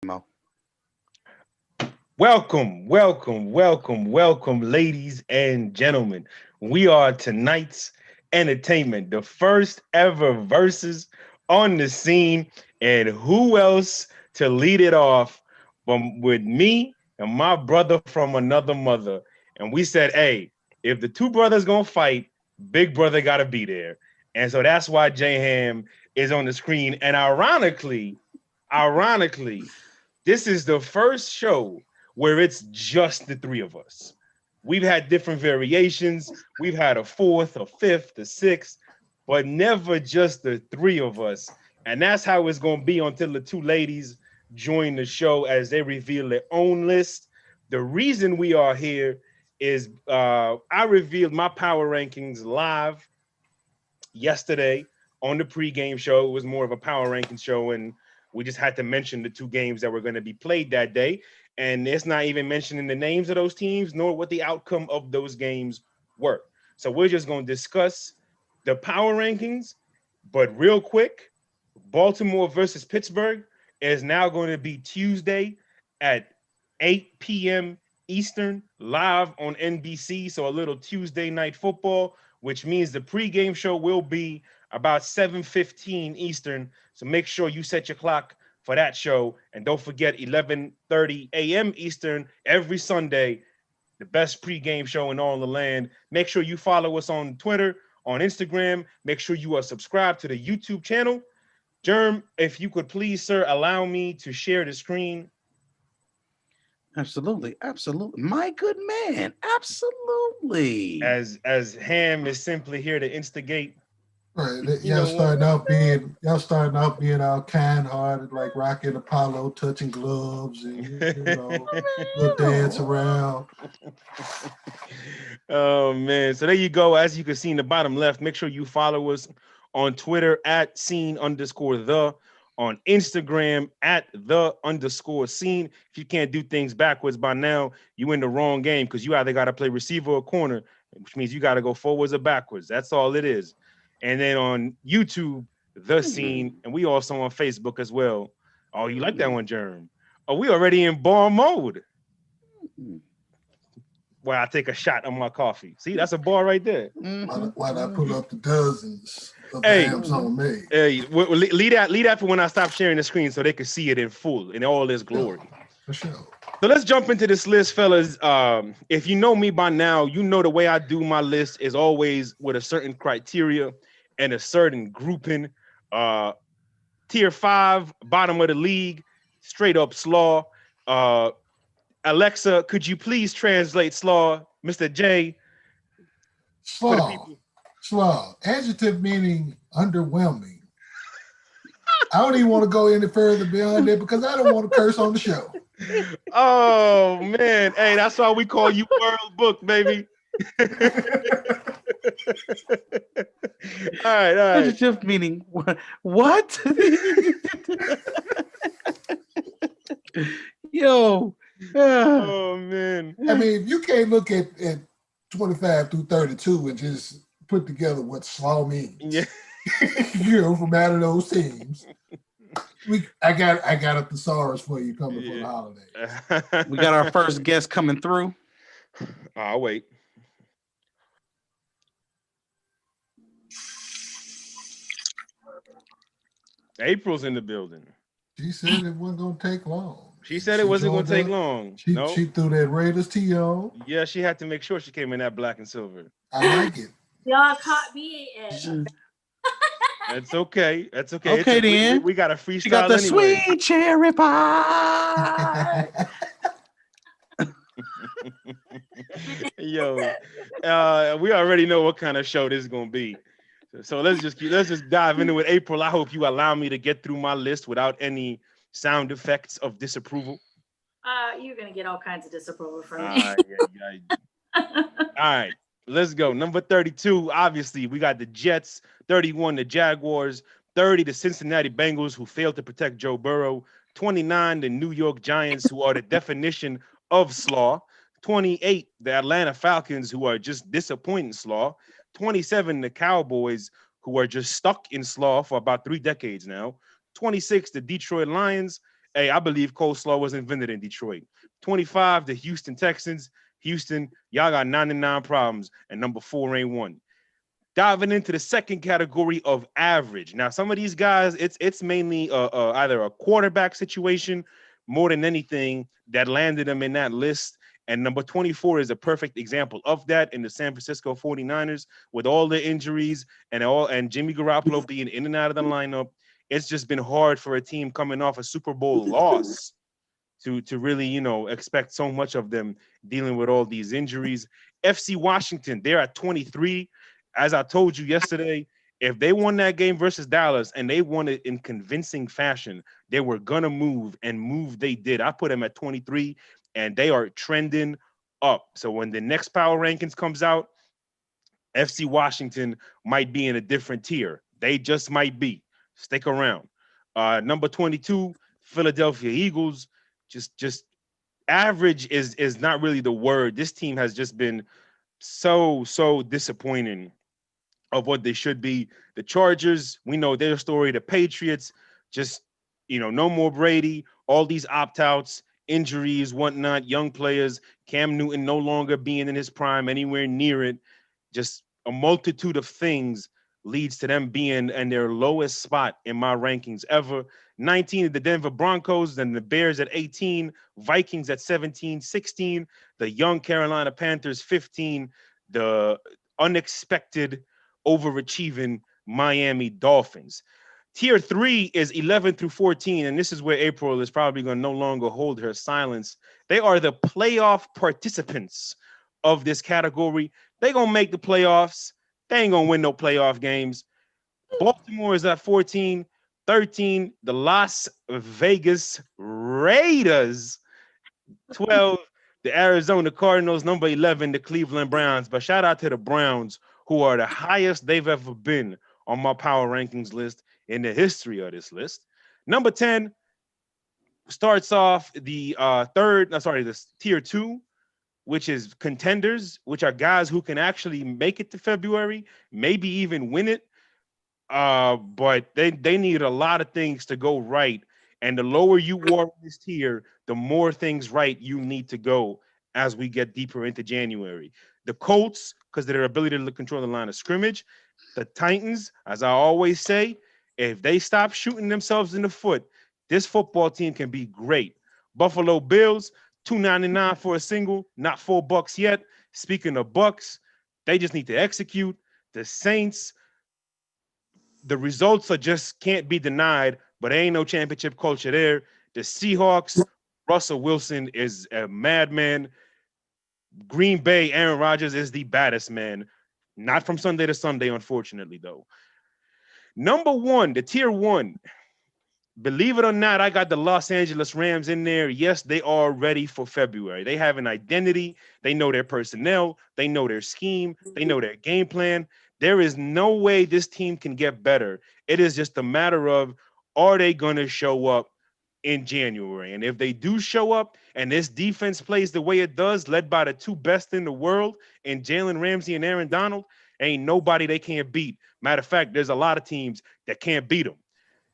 Mo. Welcome, ladies and gentlemen. We are tonight's entertainment, the first ever versus on the scene. And who else to lead it off from with me and my brother from another mother? And we said, hey, if the two brothers gonna fight, big brother gotta be there. And so that's why J Ham is on the screen. And ironically, this is the first show where it's just the three of us. We've had different variations. We've had a fourth, a fifth, a sixth, but never just the three of us. And that's how it's going to be until the two ladies join the show as they reveal their own list. The reason we are here is I revealed my power rankings live yesterday on the pregame show. It was more of a power ranking show, and we just had to mention the two games that were going to be played that day. And it's not even mentioning the names of those teams, nor what the outcome of those games were. So we're just going to discuss the power rankings. But real quick, Baltimore versus Pittsburgh is now going to be Tuesday at 8 p.m. Eastern, live on NBC. So a little Tuesday night football, which means the pregame show will be about 7:15 Eastern. So make sure you set your clock for that show. And don't forget 11:30 a.m. Eastern every Sunday, the best pregame show in all the land. Make sure you follow us on Twitter, on Instagram. Make sure you are subscribed to the YouTube channel. Germ, if you could please, sir, allow me to share the screen. Absolutely. My good man, absolutely. As Ham is simply here to instigate. Right. You know what? Y'all starting out being all kind hearted, like Rocky and Apollo touching gloves and little dance around. Oh man. So there you go. As you can see in the bottom left, make sure you follow us on Twitter at scene_the, on Instagram at @the_scene. If you can't do things backwards by now, you in the wrong game because you either got to play receiver or corner, which means you got to go forwards or backwards. That's all it is. And then on YouTube, The Scene, and we also on Facebook as well. Oh, you like that one, Germ? Oh, we already in bar mode. Where I take a shot on my coffee. See, that's a bar right there. Why I pull up the dozens of Hey. hams on me? Hey, lead that for when I stop sharing the screen so they can see it in full in all its glory. For sure. So let's jump into this list, fellas. If you know me by now, you know the way I do my list is always with a certain criteria and a certain grouping. Tier 5, bottom of the league, straight up slaw. Alexa, could you please translate slaw, Mr. J, for the people? Slaw. Adjective meaning underwhelming. I don't even want to go any further beyond that because I don't want to curse on the show. Oh man, hey, that's why we call you World Book, baby. all right. Adjective meaning what? Yo. Oh man. I mean, if you can't look at 25 through 32 and just put together what slaw means, Yeah. from out of those teams. I got a thesaurus for you coming for the holidays. We got our first guest coming through. I'll wait. April's in the building. She said it wasn't going to take long. She said it wasn't going to take long. She threw that Raiders tee on. Yeah, she had to make sure she came in that black and silver. I like it. Y'all caught me in. That's okay. That's okay. Okay, then. We got a freestyle. She got the anyway. sweet cherry pie. Yo, we already know what kind of show this is gonna be. So let's just dive into it. April, I hope you allow me to get through my list without any sound effects of disapproval. You're gonna get all kinds of disapproval from All me. right, all right, let's go. Number 32, obviously, we got the Jets. 31, the Jaguars. 30, the Cincinnati Bengals, who failed to protect Joe Burrow. 29, the New York Giants, who are the definition of slaw. 28, the Atlanta Falcons, who are just disappointing slaw. 27, the Cowboys, who are just stuck in slaw for about 3 decades now. 26, the Detroit Lions. Hey, I believe coleslaw was invented in Detroit. 25, the Houston Texans. Houston, y'all got 99 problems, and number 4 ain't one. Diving into the second category of average. Now, some of these guys, it's mainly either a quarterback situation more than anything that landed them in that list. And number 24 is a perfect example of that in the San Francisco 49ers with all the injuries and Jimmy Garoppolo being in and out of the lineup. It's just been hard for a team coming off a Super Bowl loss to really, expect so much of them dealing with all these injuries. FC Washington, they're at 23. As I told you yesterday, if they won that game versus Dallas and they won it in convincing fashion, they were going to move, and move they did. I put them at 23, and they are trending up. So when the next power rankings comes out, FC Washington might be in a different tier. They just might be. Stick around. Number 22, Philadelphia Eagles. Just average is not really the word. This team has just been so disappointing of what they should be. The Chargers, we know their story. The Patriots, just no more Brady, all these opt-outs, injuries, whatnot, young players, Cam Newton no longer being in his prime, anywhere near it. Just a multitude of things leads to them being in their lowest spot in my rankings ever. 19, the Denver Broncos, then the Bears at 18, Vikings at 17, 16, the young Carolina Panthers 15, the unexpected overachieving Miami Dolphins. Tier 3 is 11 through 14, and this is where April is probably going to no longer hold her silence. They are the playoff participants of this category. They're going to make the playoffs. They ain't going to win no playoff games. Baltimore is at 14. 13, the Las Vegas Raiders. 12, the Arizona Cardinals. Number 11, the Cleveland Browns. But shout out to the Browns, who are the highest they've ever been on my power rankings list in the history of this list. Number 10 starts off the this tier 2, which is contenders, which are guys who can actually make it to February, maybe even win it. But they need a lot of things to go right. And the lower you are in this tier, the more things right you need to go as we get deeper into January. The Colts, because of their ability to control the line of scrimmage. The Titans, as I always say, if they stop shooting themselves in the foot, this football team can be great. Buffalo Bills, $2.99 for a single, not $4 yet. Speaking of bucks, they just need to execute. The Saints, the results are just can't be denied, but there ain't no championship culture there. The Seahawks, Russell Wilson is a madman. Green Bay, Aaron Rodgers is the baddest man. Not from Sunday to Sunday, unfortunately, though. Number 1, the tier 1. Believe it or not, I got the Los Angeles Rams in there. Yes, they are ready for February. They have an identity. They know their personnel. They know their scheme. They know their game plan. There is no way this team can get better. It is just a matter of, are they going to show up in January? And if they do show up and this defense plays the way it does, led by the 2 best in the world in Jalen Ramsey and Aaron Donald, ain't nobody they can't beat. Matter of fact, there's a lot of teams that can't beat them.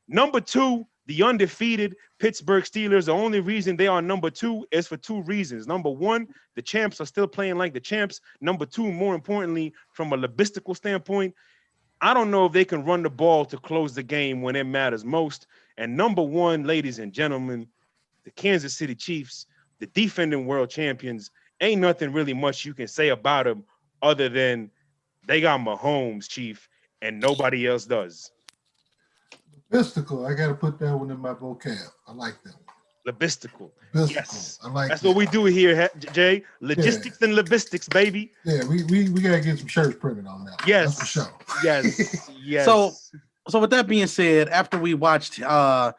Number 2, the undefeated Pittsburgh Steelers. The only reason they are number 2 is for 2 reasons. Number 1, the champs are still playing like the champs. Number 2, more importantly, from a logistical standpoint, I don't know if they can run the ball to close the game when it matters most. And number 1, ladies and gentlemen, the Kansas City Chiefs, the defending world champions. Ain't nothing really much you can say about them other than they got Mahomes, Chief, and nobody else does. Logistical. I got to put that one in my vocab. I like that one. Logistical. Yes. I like That's that. what we do here, Jay. Logistics and logistics, baby. Yeah, we got to get some shirts printed on that. Yes. That's for sure. Yes. Yes. So with that being said, after we watched the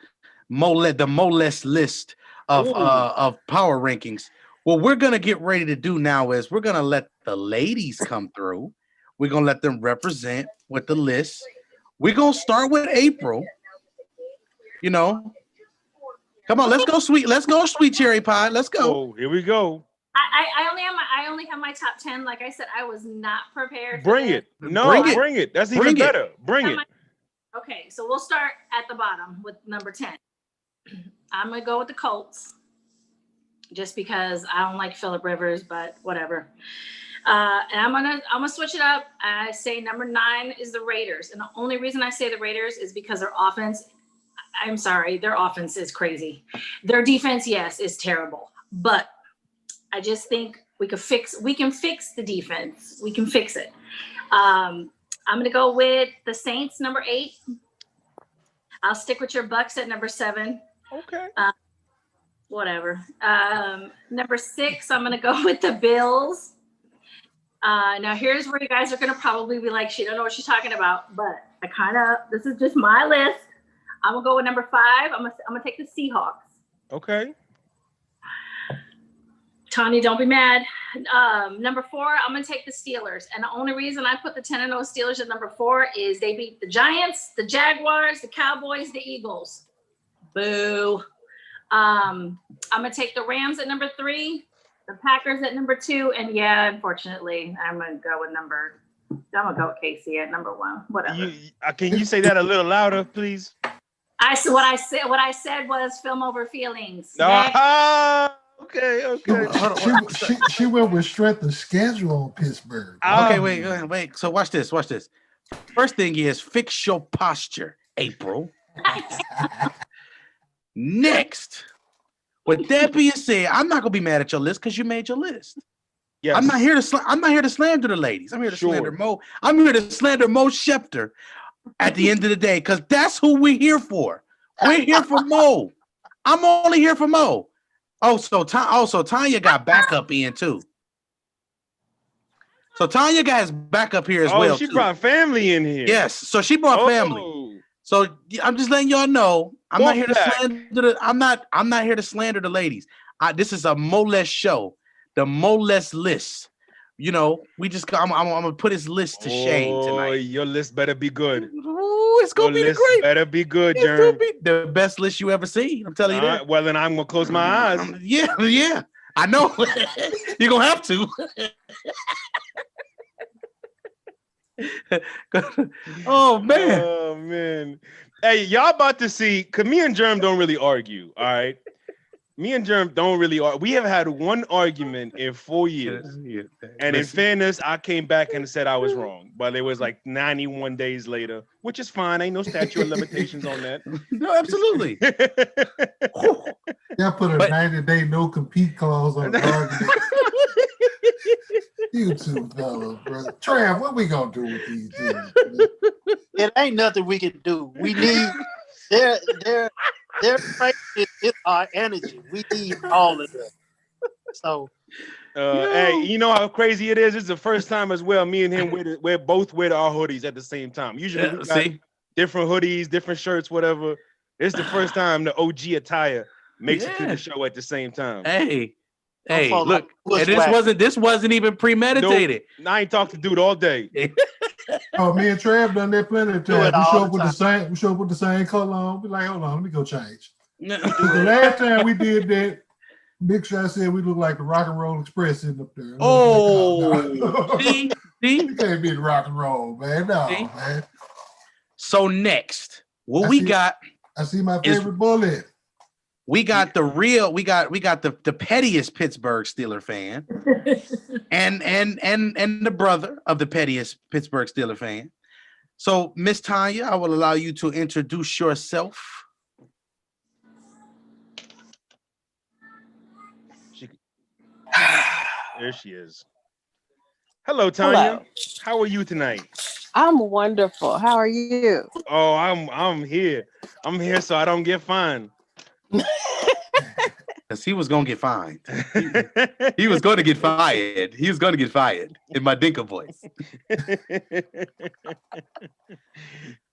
Moles list of power rankings, what we're gonna get ready to do now is we're gonna let the ladies come through. We're gonna let them represent with the list. We're gonna start with April. Come on, let's go, sweet cherry pie. Let's go. Oh, here we go. I only have my top 10. Like I said, I was not prepared. Bring it. No, bring it. That's even better. Bring it. Okay, so we'll start at the bottom with number 10. I'm gonna go with the Colts, just because I don't like Phillip Rivers, but whatever. And I'm gonna switch it up. I say number 9 is the Raiders, and the only reason I say the Raiders is because their offense. I'm sorry, their offense is crazy. Their defense, yes, is terrible, but I just think we can fix the defense. We can fix it. I'm gonna go with the Saints, number 8. I'll stick with your Bucks at number 7. Okay. Whatever. Number 6, I'm gonna go with the Bills. Now here's where you guys are gonna probably be like, she don't know what she's talking about, but this is just my list. I'm gonna go with number 5. I'm gonna take the Seahawks. Okay. Tanya, don't be mad. Number 4, I'm gonna take the Steelers, and the only reason I put the 10-0 Steelers at number 4 is they beat the Giants, the Jaguars, the Cowboys, the Eagles. Boo. I'm gonna take the Rams at number 3, the Packers at number 2, and yeah, unfortunately, I'm gonna go with KC at number 1. Whatever. Can you say that a little louder, please? What I said was film over feelings. Okay. She went with strength of schedule on Pittsburgh. Okay, wait. So watch this. First thing is fix your posture, April. Next, with that being said, I'm not gonna be mad at your list because you made your list. Yes. I'm not here to slander the ladies. I'm here to slander Mo. I'm here to slander Mo Schefter at the end of the day, because that's who we're here for. We're here for Mo. I'm only here for Mo. Also, Tanya got backup in too. So Tanya got his backup here as well. She brought family in here. Yes, so she brought family. So I'm just letting y'all know I'm not here to slander I'm not here to slander the ladies. This is a Molest show, the Molest list. You know, I'm gonna put his list to shame tonight. Your list better be good. Ooh, it's gonna be great. Better be good, It's gonna be the best list you ever seen. I'm telling you that. Well, then I'm gonna close my eyes. Yeah. I know. You're gonna have to. Oh man. Hey, y'all about to see, cause me and Germ don't really argue. All right. Me and Germ don't really argue. We have had one argument in 4 years. And in fairness, I came back and said I was wrong. But it was like 91 days later, which is fine. Ain't no statute of limitations on that. No, absolutely. Y'all put a 90-day no compete clause on the argument. You two fellas, bro. Trav, what we gonna do with these dudes? It ain't nothing we can do. We need their fight is our energy. We need all of that. So, hey, you know how crazy it is? It's the first time as well. Me and him, we're both wear our hoodies at the same time. Usually, we got different hoodies, different shirts, whatever. It's the first time the OG attire makes it to the show at the same time. Hey, look, and this wasn't even premeditated. Nope, I ain't talked to dude all day. Oh, me and Trav done that plenty of times. We show up with the same color on. Be like, hold on, let me go change. The last time we did that, Big Shot said we look like the Rock and Roll Express sitting up there. See? You can't be the rock and roll, man. No, man. So next, I see my favorite bullet. We got the pettiest Pittsburgh Steeler fan, and the brother of the pettiest Pittsburgh Steeler fan. So, Miss Tanya, I will allow you to introduce yourself. There she is. Hello, Tanya. Hello. How are you tonight? I'm wonderful. How are you? Oh, I'm here. I'm here so I don't get fined. Because he was gonna get fined. He was going to get fired. He was going to get fired in my Dinka voice.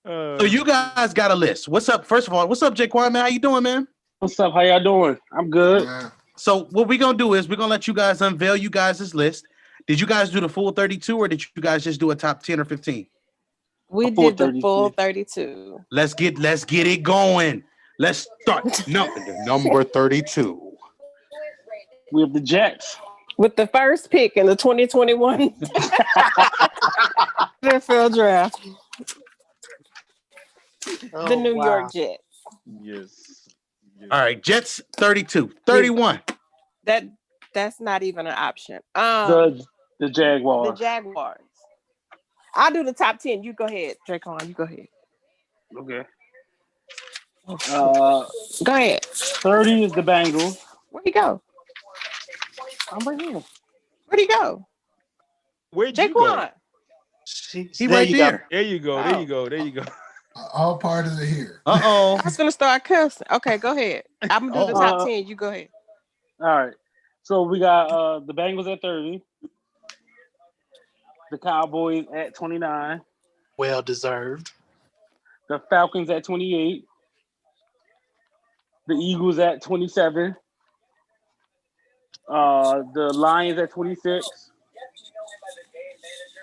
So you guys got a list. What's up? First of all, what's up, Jaquan, man? How you doing, man? What's up? How y'all doing? I'm good. So what we're gonna do is we're gonna let you guys unveil you guys' list. Did you guys do the full 32 or did you guys just do a top 10 or 15? We did the full 32. Let's get it going. Let's start. Number 32. We have the Jets. With the first pick in the 2021 NFL draft. The New York Jets. Yes. All right, Jets 32, 31. That's not even an option. The Jaguars. The Jaguars. I'll do the top 10. You go ahead, Dracon. You go ahead. Okay. Go ahead. 30 is the Bengals. Where'd he go? I'm right here. Where'd he go? Where'd you go? Jaquan. He right there. There you go. There you go. There you go. All parties are here. Uh-oh. I was gonna start cussing. Okay, go ahead. I'm gonna do the top 10. You go ahead. All right. So we got the Bengals at 30. The Cowboys at 29. Well deserved. The Falcons at 28. The Eagles at 27. The Lions at 26.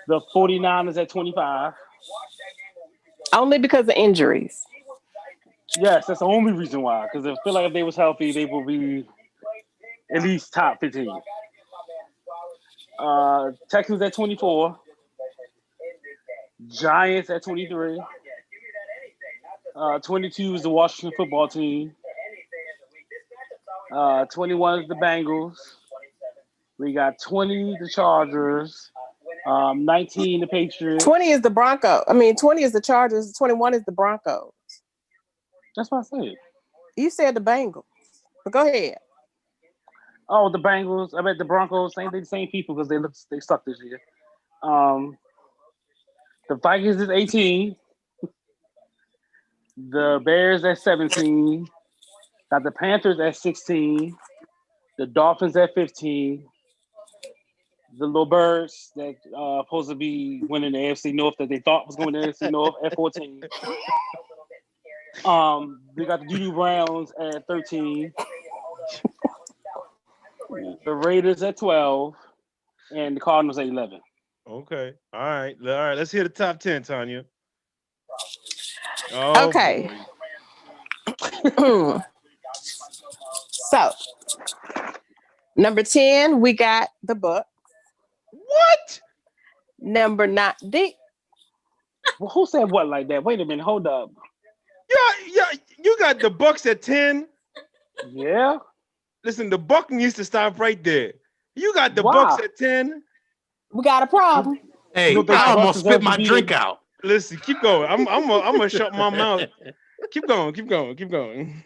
The 49ers at 25. Only because of injuries. Yes, that's the only reason why. Because I feel like if they was healthy, they will be at least top 15. Texans at 24. Giants at 23. 22 is the Washington football team. 21 is the Bengals. We got 20 the Chargers. 19 the Patriots. 20 is the Broncos. 20 is the Chargers. 21 is the Broncos. That's what I said. You said the Bengals. But go ahead. Oh, the Bengals. I bet the Broncos. Same people because they suck this year. The Vikings is 18. The Bears at 17. Got the Panthers at 16. The Dolphins at 15. The little birds that supposed to be winning the AFC North that they thought was going to the AFC North at 14. They got the Doo-Doo Browns at 13. The Raiders at 12. And the Cardinals at 11. Okay. All right. Let's hear the top 10, Tanya. Oh, okay. So, number 10, we got the Bucks. What? Number 9, Well, who said what like that? Wait a minute. Hold up. Yeah. You got the Bucks at 10. Yeah. Listen, the Buck needs to stop right there. You got the Bucks at 10. We got a problem. Hey, I almost spit my drink out. Listen, keep going. I'm gonna shut my mouth. Keep going.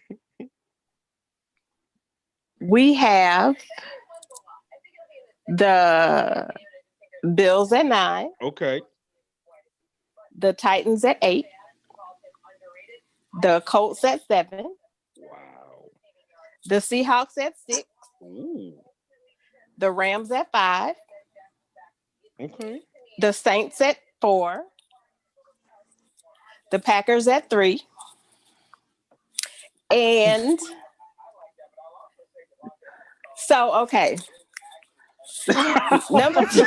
We have the Bills at 9. Okay. The Titans at 8. The Colts at 7. Wow. The Seahawks at 6. Ooh. The Rams at 5. Okay. The Saints at 4. The Packers at 3. And so, okay. Number 2.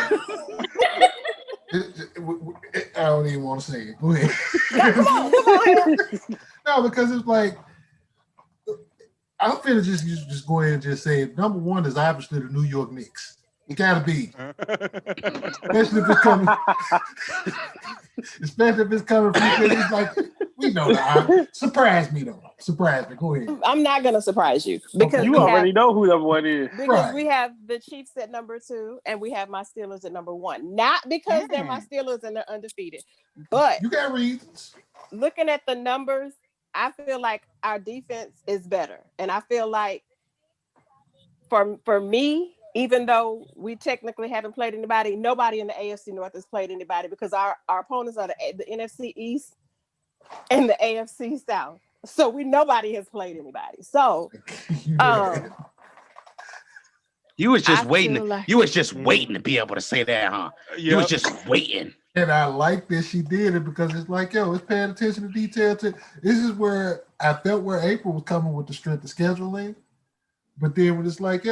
I don't even want to say it. Go ahead. No, come on. No, because it's like I'm finna just go ahead and just say it. Number 1 is obviously the New York Knicks. It gotta be, especially if it's coming. Especially if it's coming from it's like we know that. Surprise me though. Surprise me. Go ahead. I'm not gonna surprise you because you already know who number 1 is. Because we have the Chiefs at number 2 and we have my Steelers at number 1. Not because they're my Steelers and they're undefeated, but you got reasons. Looking at the numbers, I feel like our defense is better, and I feel like for me. Even though we technically haven't played anybody, nobody in the AFC North has played anybody because our opponents are the NFC East and the AFC South. So nobody has played anybody. So you was just waiting. You was just waiting to be able to say that, huh? Yep. You was just waiting. And I like that she did it because it's like, it's paying attention to detail. This is where I felt where April was coming with the strength of scheduling. But then when it's like,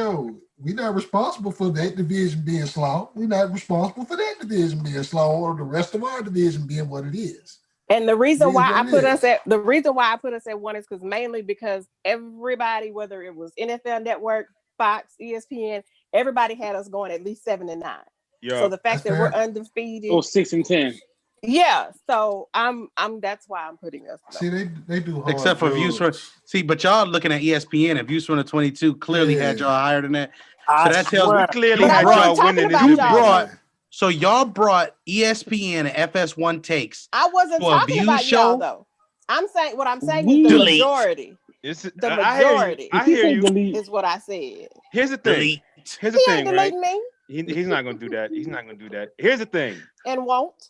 we're not responsible for that division being slow. We're not responsible for that division being slow or the rest of our division being what it is. And the reason why I put us at 1 is mainly because everybody, whether it was NFL Network, Fox, ESPN, everybody had us going at least 7 and 9. Yeah. So the fact that we're undefeated. 6 and 10. Yeah, so I'm that's why I'm putting us. See, they do hard Except for views for drugs. but y'all looking at ESPN and views from the 22 clearly had y'all higher than that. So I that tells swear. me We clearly But I had wasn't y'all talking winning this about you y'all. debate. brought so y'all brought ESPN and FS1 takes I wasn't for a talking view about y'all show. though. I'm saying what I'm saying is the We Delete. majority. It's, The I hear you. majority I If you hear say you. delete, is what I said. Here's the thing. Delete. Here's the He ain't thing, right? deleting me He's not gonna do that. He's not gonna do that. Here's the thing. and won't.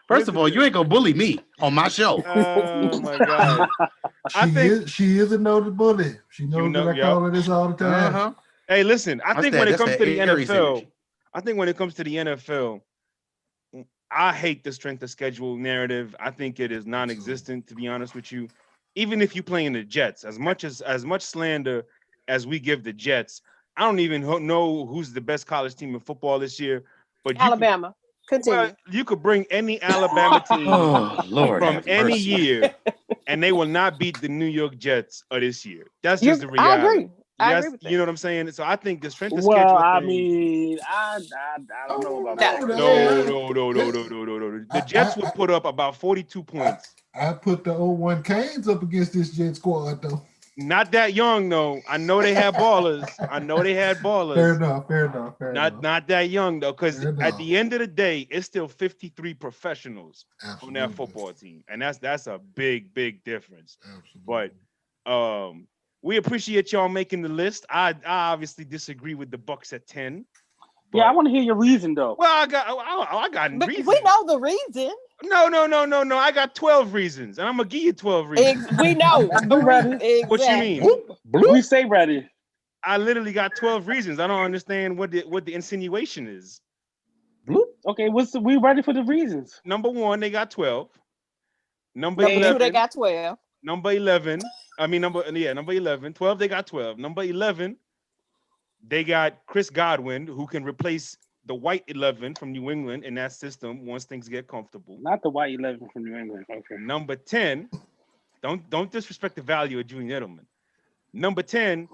First of all, you ain't gonna bully me on my show. Oh my god. I think She is a noted bully. She knows that I yep. call her this all the time. Uh-huh. Hey, listen, I think when it That's comes that to the Aries NFL, energy. I think when it comes to the NFL, I hate the strength of schedule narrative. I think it is non-existent, to be honest with you. Even if you play in the Jets, as much slander as we give the Jets, I don't even know who's the best college team in football this year. But Alabama. Continue. you could bring any Alabama team Oh Lord, from have any mercy. year, and they will not beat the New York Jets of this year. That's I just the reality. agree. I agree with that. You know what I'm saying? So I think the strength of well, schedule I thing. mean, I don't know about that. No. The Jets would put up about 42 points. I put the 01 Canes up against this Jet squad though. Not that young though. I know they had ballers. Fair enough. Not that young though, because Fair at enough. the end of the day, it's still 53 professionals on Absolutely. that football team, and that's a big difference. Absolutely. But we appreciate y'all making the list. I obviously disagree with the Bucks at 10. Yeah, I want to hear your reason though. Well, I got But reasons. we know the reason. No. I got 12 reasons, and I'm gonna give you 12 reasons. We know. I'm ready. Exactly. What you mean? We say ready. I literally got 12 reasons. I don't understand what the insinuation is. Okay, we ready for the reasons. Number 1, they got 12. Number Number 11, two, they got 12. number 11. Number 11. 12, they got 12. Number 11, they got Chris Godwin, who can replace the white 11 from New England in that system once things get comfortable. Not the white 11 from New England. Okay. Number 10, don't disrespect the value of Julian Edelman. Number 10,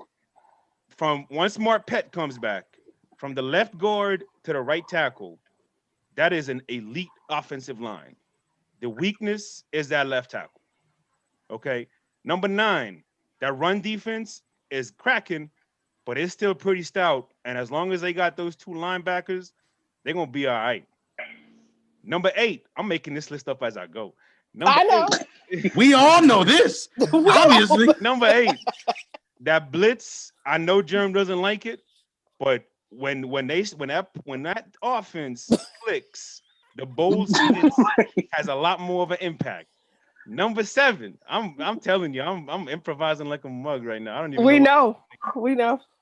from once Marpet comes back, from the left guard to the right tackle, that is an elite offensive line. The weakness is that left tackle. Okay. Number 9, that run defense is cracking, but it's still pretty stout. And as long as they got those 2 linebackers, they're gonna be all right. Number 8, I'm making this list up as I go. I know. We all know this. Obviously. Number 8, that blitz. I know Jerm doesn't like it, but when that offense clicks, the bold stance has a lot more of an impact. Number 7, I'm telling you, I'm improvising like a mug right now. I don't even. We know.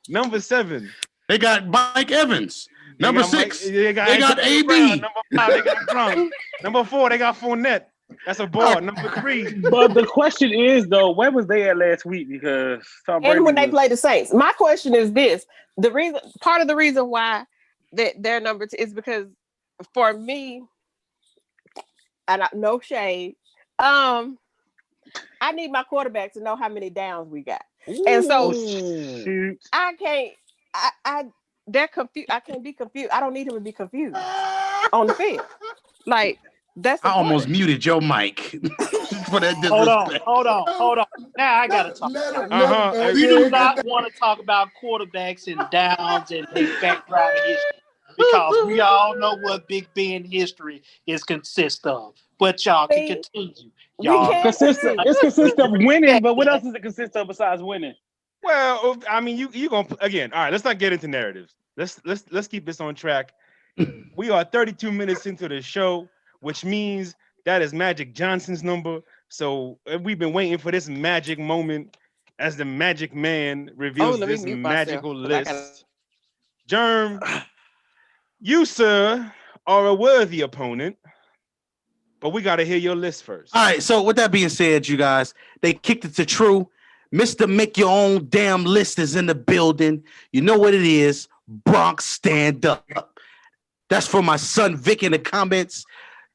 Number 7, They got Mike Evans. Number 6, they got AB. Number 5, they got Gronk. Number 4, they got Fournette. That's a ball. Number 3. But the question is though, where was they at last week? Because Tom Brady And when they play the Saints. My question is this: part of the reason why their number 2 is because for me, and no shade, I need my quarterback to know how many downs we got. And so shoot. I can't. They're confused. I can't be confused. I don't need him to be confused on the field. Like that's. I almost muted your mic for that disrespect. Hold on. Now I gotta talk. We do not want to talk about quarterbacks and downs and their background history because we all know what Big Ben history is consist of. But y'all can continue. Y'all It's consist of winning, but what else does it consist of besides winning? Well, I mean, you gonna again. All right, let's not get into narratives. Let's keep this on track. We are 32 minutes into the show, which means that is Magic Johnson's number. So we've been waiting for this magic moment as the Magic Man reveals this magical list. Germ, you, sir, are a worthy opponent, but we got to hear your list first. All right. So with that being said, you guys, they kicked it to True. Mr. Make Your Own Damn List is in the building. You know what it is. Bronx, stand up. That's for my son, Vic, in the comments.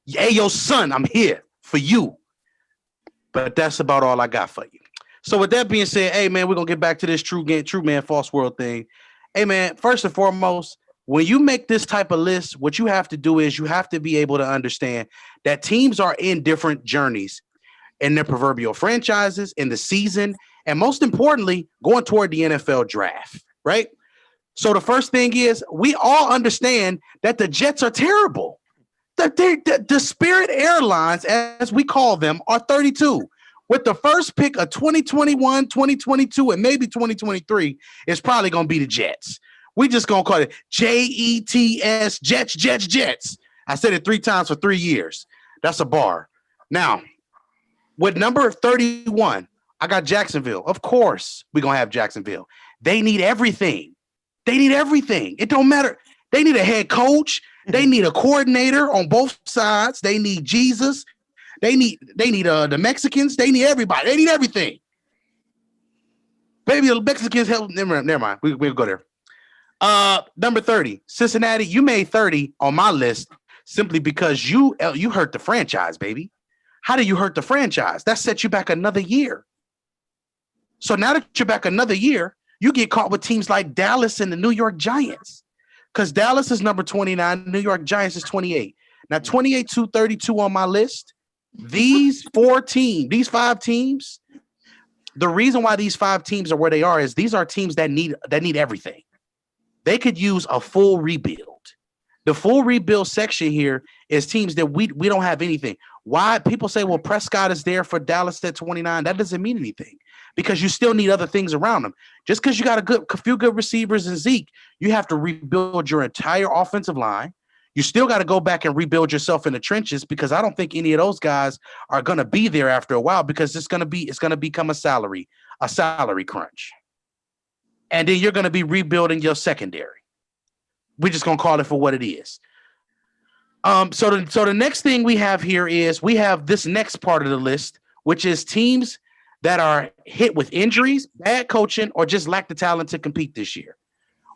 Hey, yo, son, I'm here for you. But that's about all I got for you. So with that being said, hey, man, we're going to get back to this true man, false world thing. Hey, man, first and foremost, when you make this type of list, what you have to do is you have to be able to understand that teams are in different journeys in their proverbial franchises, in the season, and most importantly, going toward the NFL draft, right? So the first thing is we all understand that the Jets are terrible. The Spirit Airlines, as we call them, are 32. With the first pick of 2021, 2022, and maybe 2023, it's probably going to be the Jets. We just going to call it Jets, Jets. I said it 3 times for 3 years. That's a bar. Now, with number 31, I got Jacksonville. Of course, we're going to have Jacksonville. They need everything. It don't matter. They need a head coach. They need a coordinator on both sides. They need Jesus. They need the Mexicans. They need everybody. They need everything. Maybe the Mexicans help. Never mind. We'll go there. Number 30, Cincinnati. You made 30 on my list simply because you hurt the franchise, baby. How do you hurt the franchise? That sets you back another year. So now that you're back another year, you get caught with teams like Dallas and the New York Giants. Because Dallas is number 29, New York Giants is 28. Now, 28 to 32 on my list. These 5 teams, the reason why these 5 teams are where they are is these are teams that need everything. They could use a full rebuild. The full rebuild section here is teams that we don't have anything. Why? People say, well, Prescott is there for Dallas at 29. That doesn't mean anything because you still need other things around them. Just because you got a few good receivers in Zeke, you have to rebuild your entire offensive line. You still got to go back and rebuild yourself in the trenches because I don't think any of those guys are going to be there after a while because it's going to become a salary crunch. And then you're going to be rebuilding your secondary. We're just going to call it for what it is. So the next thing we have here is we have this next part of the list, which is teams that are hit with injuries, bad coaching, or just lack the talent to compete this year.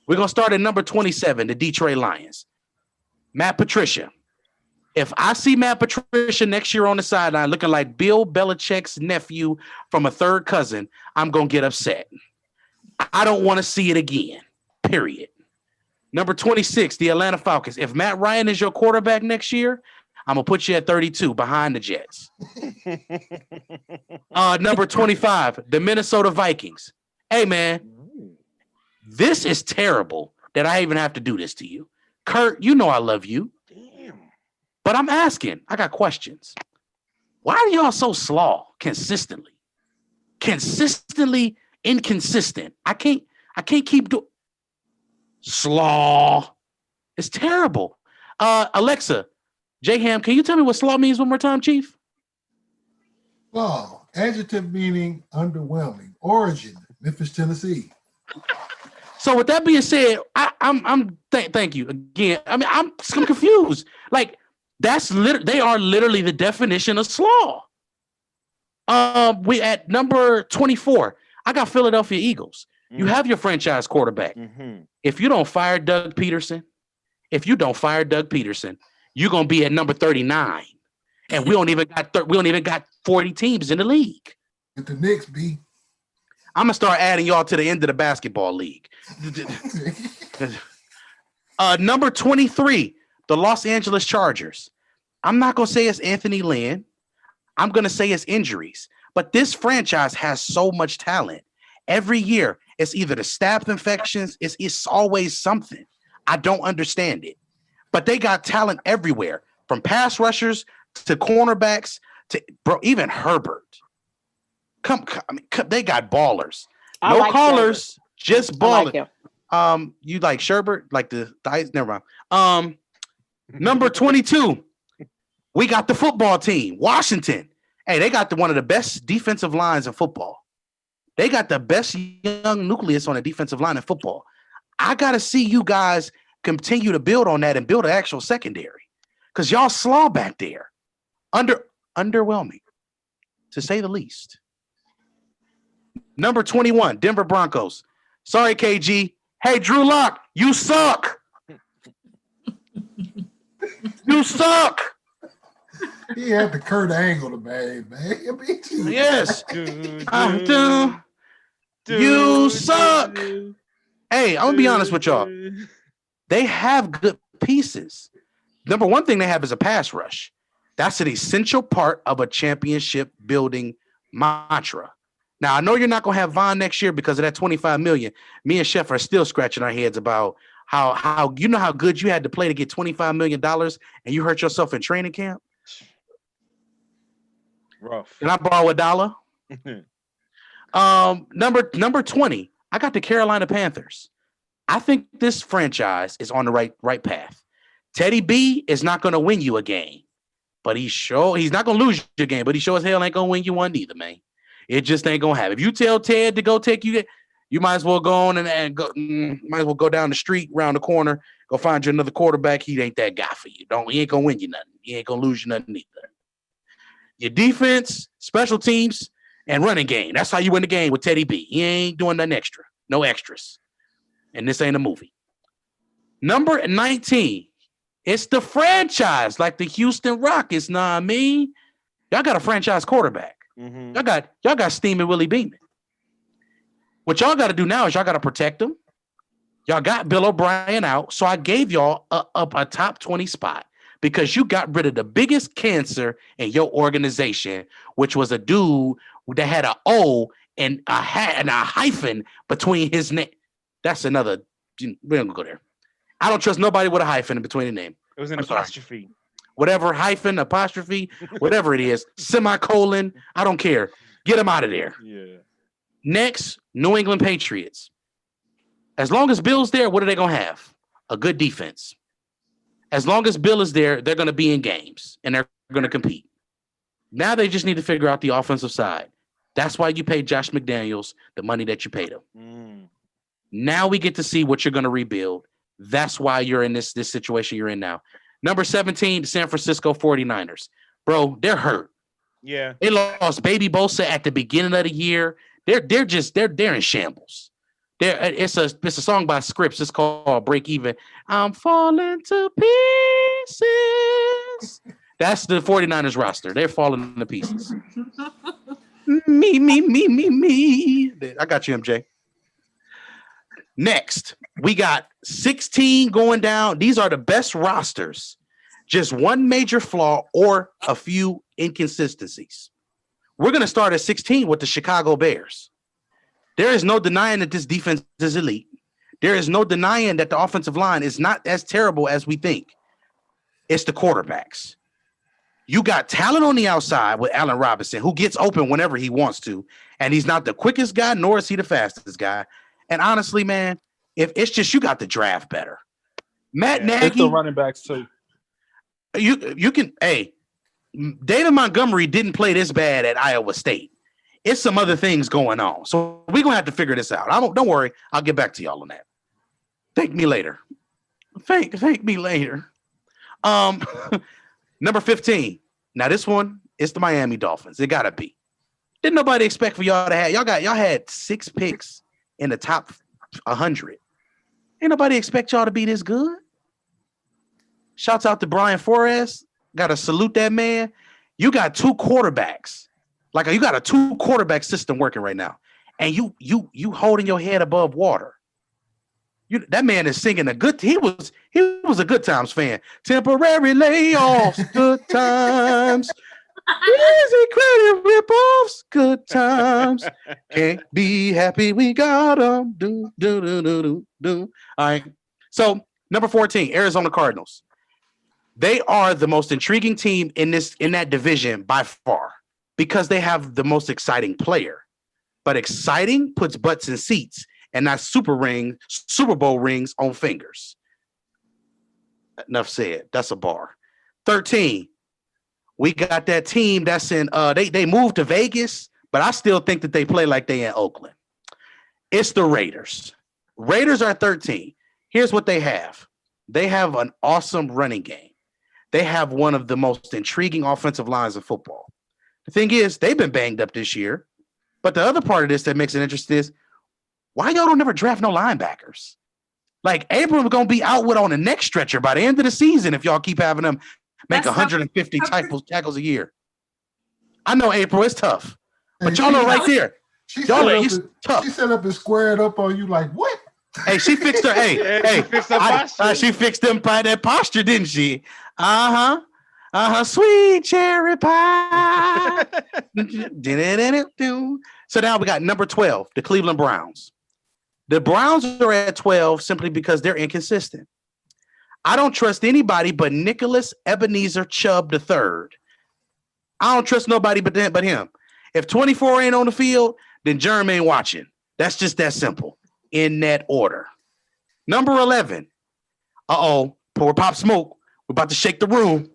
We're going to start at number 27, the Detroit Lions. Matt Patricia. If I see Matt Patricia next year on the sideline looking like Bill Belichick's nephew from a third cousin, I'm going to get upset. I don't want to see it again, period. Number 26, the Atlanta Falcons. If Matt Ryan is your quarterback next year, I'm going to put you at 32 behind the Jets. Number 25, the Minnesota Vikings. Hey, man, this is terrible that I even have to do this to you. Kurt, you know I love you. Damn. But I'm asking. I got questions. Why are y'all so slaw consistently? Consistently inconsistent. I can't keep doing slaw. It's terrible. Alexa, J-Ham, can you tell me what slaw means one more time, Chief? Slaw, adjective meaning underwhelming. Origin, Memphis, Tennessee. So with that being said, thank you again. I mean, I'm confused. Like they are literally the definition of slaw. We at number 24. I got Philadelphia Eagles. You have your franchise quarterback. Mm-hmm. If you don't fire Doug Peterson, you're gonna be at number 39, and we don't even got 40 teams in the league. With the Knicks, B. I'm gonna start adding y'all to the end of the basketball league. Number 23, the Los Angeles Chargers. I'm not gonna say it's Anthony Lynn. I'm gonna say it's injuries. But this franchise has so much talent. Every year, it's either the staph infections. It's always something. I don't understand it. But they got talent everywhere, from pass rushers to cornerbacks to even Herbert. They got ballers. No like callers, Sherbert. Just ballers. Like you like Sherbert, like the ice? Never mind. Number 22, we got the football team, Washington. Hey, they got one of the best defensive lines in football. They got the best young nucleus on the defensive line in football. I got to see you guys continue to build on that and build an actual secondary because y'all slaw back there. Underwhelming, to say the least. Number 21, Denver Broncos. Sorry, KG. Hey, Drew Lock, you suck. You suck. He had the Kurt Angle to bag, man. Yes. You suck. Hey, I'm gonna be honest with y'all. They have good pieces. Number one thing they have is a pass rush. That's an essential part of a championship building mantra. Now, I know you're not going to have Von next year because of that $25 million. Me and Schef are still scratching our heads about how you know how good you had to play to get $25 million and you hurt yourself in training camp. Rough. Can I borrow $1? Number 20, I got the Carolina Panthers. I think this franchise is on the right path. Teddy B is not going to win you a game, but he's not going to lose your game, but he sure as hell ain't going to win you one either, man. It just ain't going to happen. If you tell Ted to go take you, you might as well go on and go. Might as well go down the street, around the corner, go find you another quarterback. He ain't that guy for you. He ain't going to win you nothing. He ain't going to lose you nothing either. Your defense, special teams, and running game. That's how you win the game with Teddy B. He ain't doing nothing extra. No extras. And this ain't a movie. Number 19. It's the franchise, like the Houston Rockets. Nah, I mean, y'all got a franchise quarterback. Mm-hmm. Y'all got Steaming Willie Beeman. What y'all got to do now is y'all got to protect him. Y'all got Bill O'Brien out, so I gave y'all a top 20 spot because you got rid of the biggest cancer in your organization, which was a dude that had an O and a hyphen between his name. That's another. We don't go there. I don't trust nobody with a hyphen in between the name. It was an apostrophe. Whatever hyphen, apostrophe, whatever it is, semicolon. I don't care. Get him out of there. Yeah. Next, New England Patriots. As long as Bill's there, what are they going to have? A good defense. As long as Bill is there, they're going to be in games and they're going to compete. Now they just need to figure out the offensive side. That's why you paid Josh McDaniels the money that you paid him. Now we get to see what you're going to rebuild. That's why you're in this situation you're in now. Number 17, the San Francisco 49ers. Bro, they're hurt. Yeah. They lost Baby Bosa at the beginning of the year. They're in shambles. It's a song by Scripps. It's called Break Even. I'm falling to pieces. That's the 49ers roster. They're falling to pieces. Me. I got you, MJ. Next, we got 16 going down. These are the best rosters. Just one major flaw or a few inconsistencies. We're going to start at 16 with the Chicago Bears. There is no denying that this defense is elite. There is no denying that the offensive line is not as terrible as we think. It's the quarterbacks. You got talent on the outside with Allen Robinson, who gets open whenever he wants to, and he's not the quickest guy, nor is he the fastest guy. And honestly, man, if it's just you got the draft better. Matt Nagy. It's the running backs too. You can. Hey, David Montgomery didn't play this bad at Iowa State. It's some other things going on, so we're gonna have to figure this out. Don't worry. I'll get back to y'all on that. Thank me later. Thank me later. Number 15. Now this one is the Miami Dolphins. It gotta be. Didn't nobody expect for y'all to have. Y'all had 6 picks in the top 100. Ain't nobody expect y'all to be this good. Shouts out to Brian Flores. Got to salute that man. You got 2 quarterbacks. Like you got a 2 quarterback system working right now. And you holding your head above water. That man is singing he was a Good Times fan. Temporary layoffs, good times. Easy credit ripoffs, good times. Can't be happy we got them. Do. All right. So number 14, Arizona Cardinals. They are the most intriguing team in that division by far because they have the most exciting player. But exciting puts butts in seats and not Super Bowl rings on fingers. Enough said. That's a bar. 13. We got that team that's in they moved to Vegas, but I still think that they play like they in Oakland. It's the Raiders. Raiders are 13. Here's what they have. They have an awesome running game. They have one of the most intriguing offensive lines of football. The thing is, they've been banged up this year. But the other part of this that makes it interesting is why y'all don't ever draft no linebackers? Like Abram's gonna be out with on the next stretcher by the end of the season if y'all keep having them make 150 tackles a year. I know, April, it's tough. But y'all are right there. She y'all are set up and squared up on you like, what? Hey, she fixed her. Hey, Yeah, hey, she fixed her posture. she fixed them pie that posture, didn't she? Sweet cherry pie. So now we got number 12, the Cleveland Browns. The Browns are at 12 simply because they're inconsistent. I don't trust anybody but Nicholas Ebenezer Chubb III. I don't trust nobody but him. If 24 ain't on the field, then Jerm ain't watching. That's just that simple. In that order. Number 11. Poor Pop Smoke. We're about to shake the room.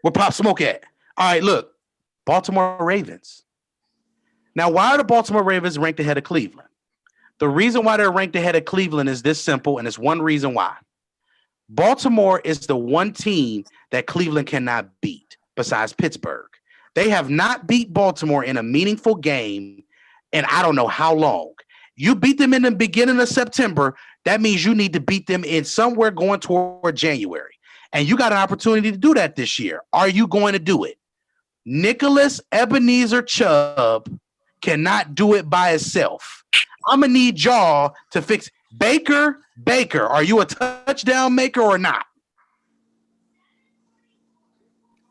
Where Pop Smoke at? All right, look. Baltimore Ravens. Now, why are the Baltimore Ravens ranked ahead of Cleveland? The reason why they're ranked ahead of Cleveland is this simple, and it's one reason why. Baltimore is the one team that Cleveland cannot beat besides Pittsburgh. They have not beat Baltimore in a meaningful game in I don't know how long. You beat them in the beginning of September. That means you need to beat them in somewhere going toward January. And you got an opportunity to do that this year. Are you going to do it? Nicholas Ebenezer Chubb cannot do it by himself. I'm going to need y'all to fix Baker, are you a touchdown maker or not?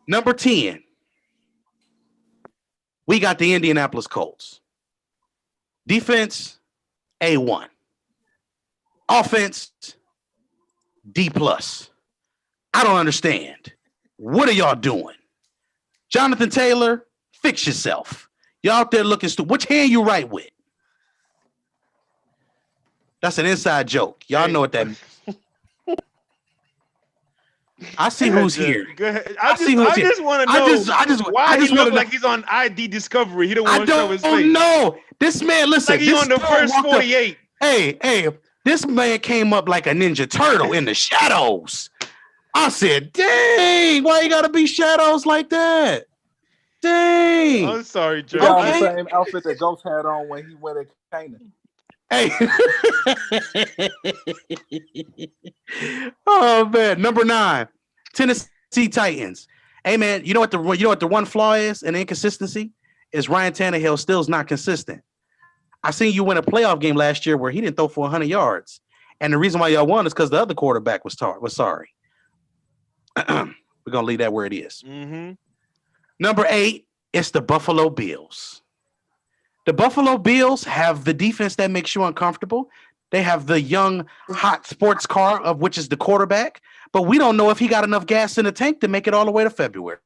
Number 10, we got the Indianapolis Colts. Defense, A1. Offense, D+. I don't understand. What are y'all doing? Jonathan Taylor, fix yourself. Y'all out there looking stupid. Which hand you write with? That's an inside joke. Y'all know what that means. I see who's here. Go ahead. I just want to know why he look like he's on ID Discovery. He don't want to show his face. I don't know. This man, listen. Like he's on the first 48. Hey, this man came up like a Ninja Turtle in the shadows. I said, dang, why you got to be shadows like that? Dang. I'm sorry, Joe. He got the same outfit that Ghost had on when he went at Canaan. Hey. Oh man, number 9, Tennessee Titans. Hey man, you know what the one flaw is and inconsistency is Ryan Tannehill still is not consistent. I seen you win a playoff game last year where he didn't throw for 100 yards, and the reason why y'all won is because the other quarterback was sorry. We're gonna leave that where it is. Mm-hmm. Number 8, it's the Buffalo Bills. The Buffalo Bills have the defense that makes you uncomfortable. They have the young, hot sports car, of which is the quarterback. But we don't know if he got enough gas in the tank to make it all the way to February.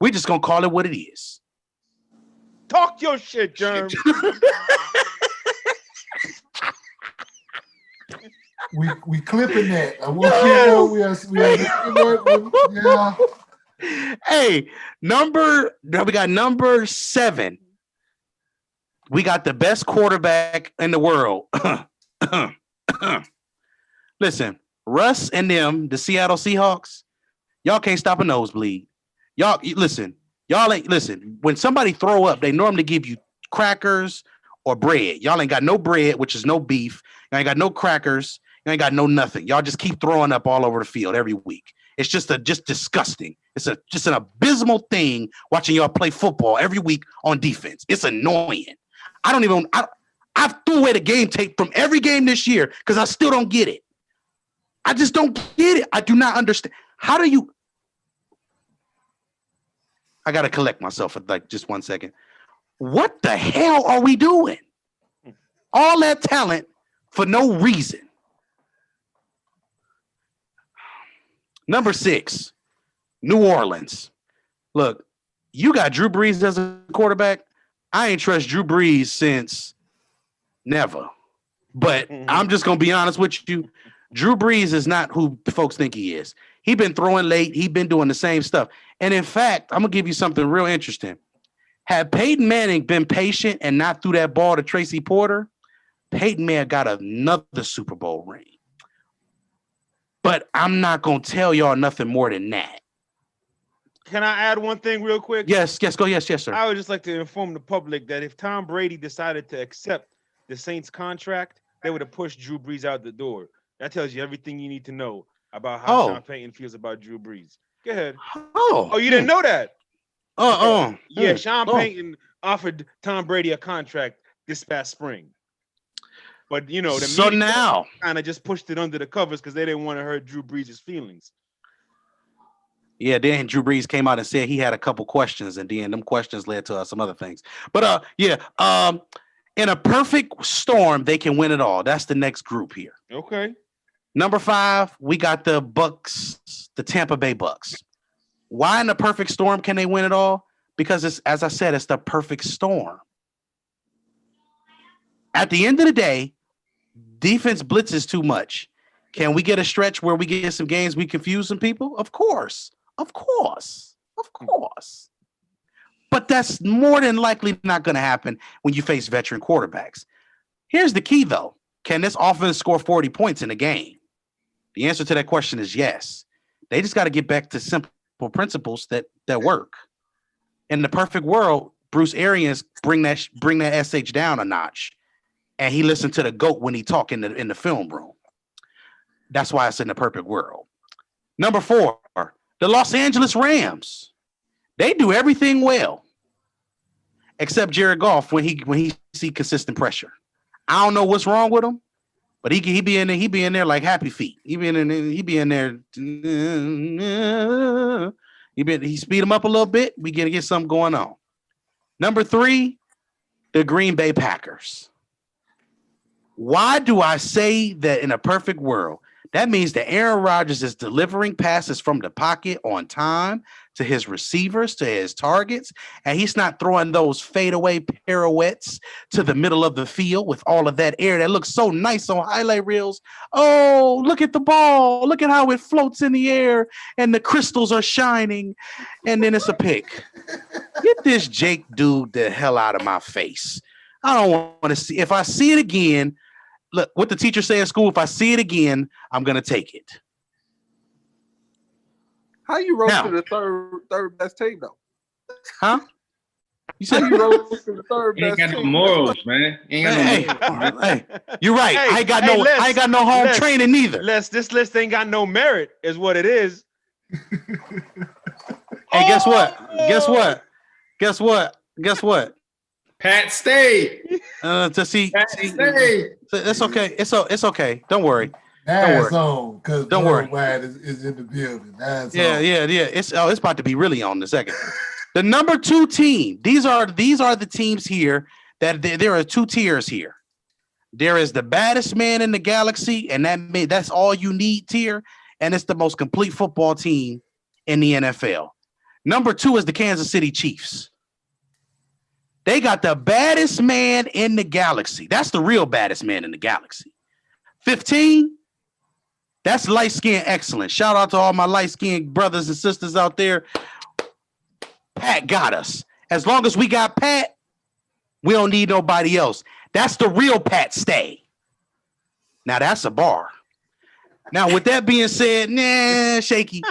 We're just going to call it what it is. Talk your shit, Germ. we clipping that. I want you to know we are yeah. Hey, we got number 7. We got the best quarterback in the world. Listen, Russ and them, the Seattle Seahawks, y'all can't stop a nosebleed. Y'all ain't listen. When somebody throw up, they normally give you crackers or bread. Y'all ain't got no bread, which is no beef. Y'all ain't got no crackers. You ain't got no nothing. Y'all just keep throwing up all over the field every week. It's just disgusting. It's just an abysmal thing watching y'all play football every week on defense. It's annoying. I threw away the game tape from every game this year because I still don't get it. I just don't get it. I do not understand. How do you? I got to collect myself for like just 1 second. What the hell are we doing? All that talent for no reason. Number 6, New Orleans. Look, you got Drew Brees as a quarterback. I ain't trust Drew Brees since never. But I'm just going to be honest with you. Drew Brees is not who folks think he is. He been throwing late. He been doing the same stuff. And in fact, I'm going to give you something real interesting. Had Peyton Manning been patient and not threw that ball to Tracy Porter, Peyton may have got another Super Bowl ring. But I'm not going to tell y'all nothing more than that. Can I add one thing real quick? Yes, go. Yes, sir. I would just like to inform the public that if Tom Brady decided to accept the Saints contract, they would have pushed Drew Brees out the door. That tells you everything you need to know about how Sean Payton feels about Drew Brees. Go ahead. Oh, you didn't know that? Yeah, Sean Payton offered Tom Brady a contract this past spring. But the so media now kind of just pushed it under the covers because they didn't want to hurt Drew Brees' feelings. Yeah, then Drew Brees came out and said he had a couple questions, and then them questions led to some other things. But in a perfect storm, they can win it all. That's the next group here. Okay. Number 5, we got the Bucks, the Tampa Bay Bucks. Why in the perfect storm can they win it all? Because it's, as I said, it's the perfect storm. At the end of the day, defense blitzes too much. Can we get a stretch where we get some games we confuse some people? Of course. But that's more than likely not going to happen when you face veteran quarterbacks. Here's the key, though. Can this offense score 40 points in a game? The answer to that question is yes. They just got to get back to simple principles that work. In the perfect world, Bruce Arians bring that SH down a notch, and he listened to the GOAT when he talked in the film room. That's why it's in the perfect world. Number 4, the Los Angeles Rams. They do everything well, except Jared Goff when he see consistent pressure. I don't know what's wrong with him, but he be in there like Happy Feet. He be in there. He speed him up a little bit. We gonna get something going on. Number 3, the Green Bay Packers. Why do I say that in a perfect world? That means that Aaron Rodgers is delivering passes from the pocket on time to his receivers, to his targets, and he's not throwing those fadeaway pirouettes to the middle of the field with all of that air that looks so nice on highlight reels. Oh, look at the ball. Look at how it floats in the air and the crystals are shining, and then it's a pick. Get this Jake dude the hell out of my face. I don't want to see. If I see it again, look, what the teachers say in school, if I see it again, I'm going to take it. How you roasted the third best team, though? Huh? You said you roasted the third best team. Ain't got no morals, man. Ain't got no morals. Hey, you're right. Hey, I ain't got no home training neither. This list ain't got no merit, is what it is. Hey, guess what? Pat stay. To see, Stay. it's okay. It's okay. Don't worry. That's on because Don't worry. Is in the building. That's Yeah. It's about to be really on in a second. The number 2 team. These are the teams here that there are 2 tiers here. There is the baddest man in the galaxy, and that's all you need tier, and it's the most complete football team in the NFL. Number 2 is the Kansas City Chiefs. They got the baddest man in the galaxy. That's the real baddest man in the galaxy. 15, that's light skin excellence. Shout out to all my light skinned brothers and sisters out there. Pat got us. As long as we got Pat, we don't need nobody else. That's the real Pat stay. Now that's a bar. Now, with that being said, shaky.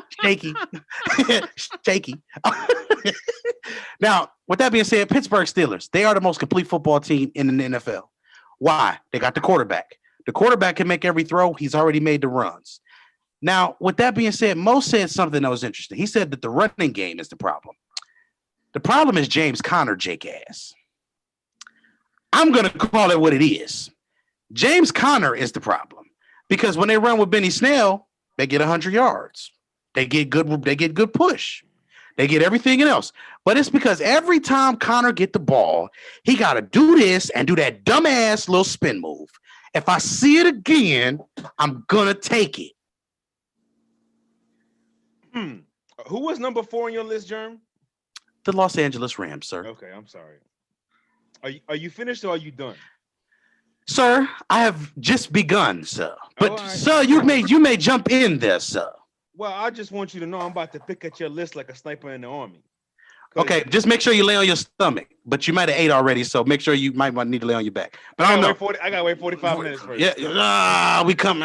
Now, with that being said, Pittsburgh Steelers, they are the most complete football team in the NFL. Why? They got the quarterback. The quarterback can make every throw. He's already made the runs. Now, with that being said, Mo said something that was interesting. He said that the running game is the problem. The problem is James Conner, Jake ass. I'm going to call it what it is. James Conner is the problem. Because when they run with Benny Snell, they get 100 yards. They get good push. They get everything else. But it's because every time Conner get the ball, he got to do this and do that dumbass little spin move. If I see it again, I'm going to take it. Who was number 4 on your list, Germ? The Los Angeles Rams, sir. Okay, I'm sorry. Are you finished or are you done? Sir, I have just begun, sir. But, right. Sir, you may jump in there, sir. Well, I just want you to know I'm about to pick at your list like a sniper in the army. Okay, just make sure you lay on your stomach. But you might have ate already, so make sure you might need to lay on your back. But I don't know. I gotta wait 45 minutes first. Yeah, we come.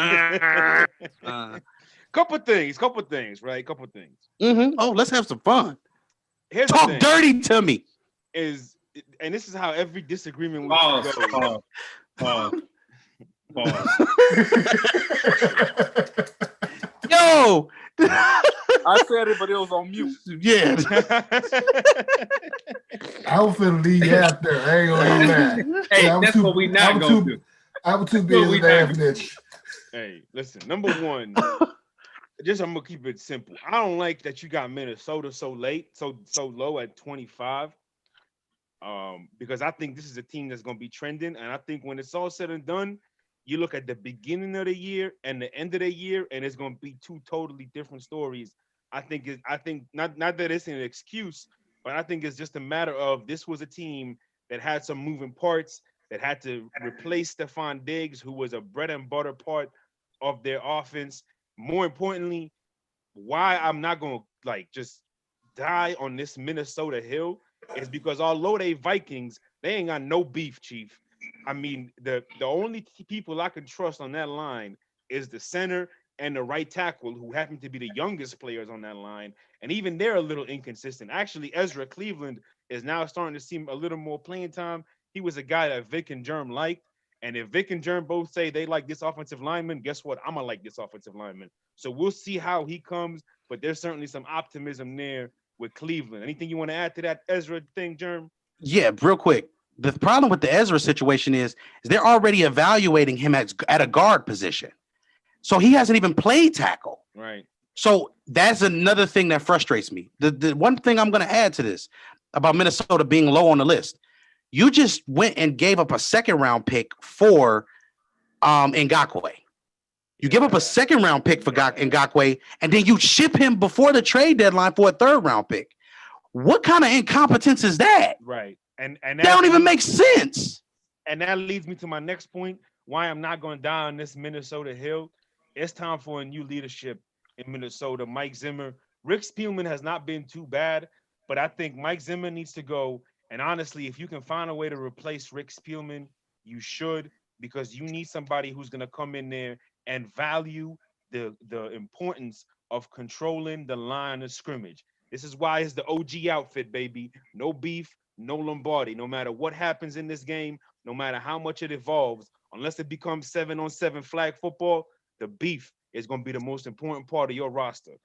Couple things, right? Couple things. Mm-hmm. Oh, let's have some fun. Here's Talk dirty to me. And this is how every disagreement with Pause. Yo, I said it, but it was on mute. yeah. I was finna leave you out there. I ain't gonna lie. Hey, that's what we not gonna do. I was too busy laughing at you. Hey, listen, number one, I'm gonna keep it simple. I don't like that you got Minnesota so late, so low at 25. Because I think this is a team that's gonna be trending, and I think when it's all said and done, you look at the beginning of the year and the end of the year, and it's gonna be two totally different stories. I think not that it's an excuse, but I think it's just a matter of this was a team that had some moving parts, that had to replace Stephon Diggs, who was a bread and butter part of their offense. More importantly, why I'm not gonna just die on this Minnesota hill is because although they Vikings, they ain't got no beef, Chief. I mean, the only people I can trust on that line is the center and the right tackle, who happen to be the youngest players on that line, and even they're a little inconsistent. Actually, Ezra Cleveland is now starting to see a little more playing time. He was a guy that Vic and Germ liked, and if Vic and Germ both say they like this offensive lineman, guess what? I'm gonna like this offensive lineman. So we'll see how he comes, but there's certainly some optimism there with Cleveland. Anything you want to add to that Ezra thing, Germ? Yeah, real quick. The problem with the Ezra situation is they're already evaluating him at a guard position. So he hasn't even played tackle. Right. So that's another thing that frustrates me. The one thing I'm going to add to this about Minnesota being low on the list, you just went and gave up a second-round pick for Ngakoue. You give up a second-round pick for Ngakoue, and then you ship him before the trade deadline for a third-round pick. What kind of incompetence is that? Right. And that don't even make sense. And that leads me to my next point, why I'm not going to die on this Minnesota hill. It's time for a new leadership in Minnesota. Mike Zimmer. Rick Spielman has not been too bad, but I think Mike Zimmer needs to go. And honestly, if you can find a way to replace Rick Spielman, you should, because you need somebody who's going to come in there and value the importance of controlling the line of scrimmage. This is why it's the OG outfit, baby. No beef, no Lombardi. No matter what happens in this game, no matter how much it evolves, unless it becomes 7-on-7 flag football, the beef is going to be the most important part of your roster.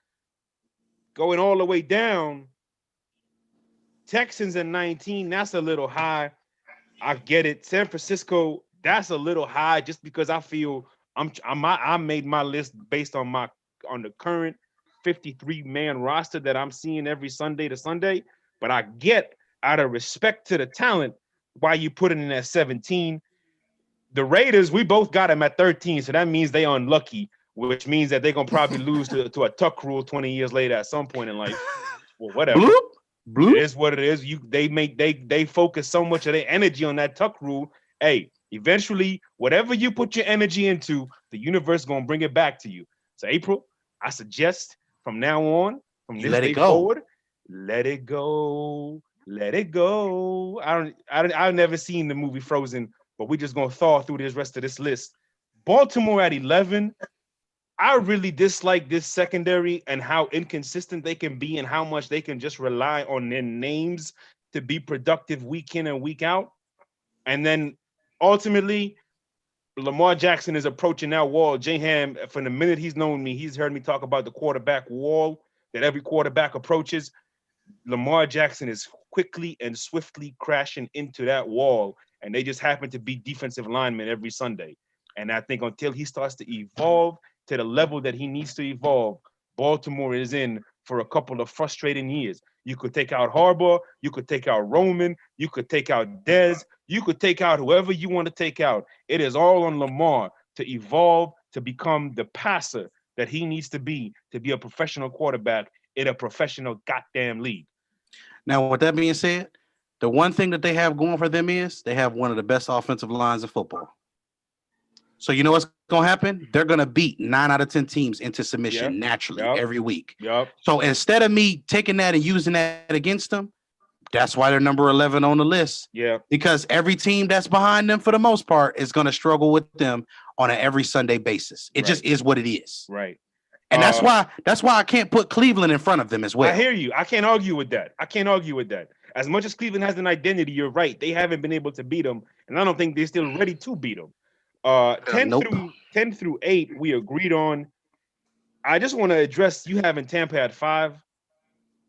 Going all the way down, Texans at 19, that's a little high. I get it. San Francisco, that's a little high just because I feel I made my list based on the current 53-man roster that I'm seeing every Sunday to Sunday. But I get, out of respect to the talent, why you put it in at 17. The Raiders, we both got them at 13, so that means they unlucky, which means that they're gonna probably lose to a tuck rule 20 years later at some point in life. Well, whatever. Bloop, bloop. It is what it is. They focus so much of their energy on that tuck rule. Hey, eventually, whatever you put your energy into, the universe is gonna bring it back to you. So April, I suggest from now on, from this day forward, let it go. Let it go. I've never seen the movie Frozen, but we're just gonna thaw through this rest of this list. Baltimore at 11. I really dislike this secondary and how inconsistent they can be and how much they can just rely on their names to be productive week in and week out. And then ultimately, Lamar Jackson is approaching that wall. J-Ham, from the minute he's known me, he's heard me talk about the quarterback wall that every quarterback approaches. Lamar Jackson is quickly and swiftly crashing into that wall, and they just happen to be defensive linemen every Sunday. And I think until he starts to evolve to the level that he needs to evolve, Baltimore is in for a couple of frustrating years. You could take out Harbaugh, you could take out Roman, you could take out Dez, you could take out whoever you want to take out. It is all on Lamar to evolve, to become the passer that he needs to be a professional quarterback in a professional goddamn league. Now, with that being said, the one thing that they have going for them is they have one of the best offensive lines in football. So you know what's going to happen? They're going to beat 9 out of 10 teams into submission naturally every week. So instead of me taking that and using that against them, that's why they're number 11 on the list. Yeah. Because every team that's behind them, for the most part, is going to struggle with them on an every Sunday basis. It just is what it is. Right. And that's why I can't put Cleveland in front of them as well. I hear you. I can't argue with that. As much as Cleveland has an identity, you're right. They haven't been able to beat them, and I don't think they're still ready to beat them. 10 through 8, we agreed on. I just want to address you having Tampa at 5.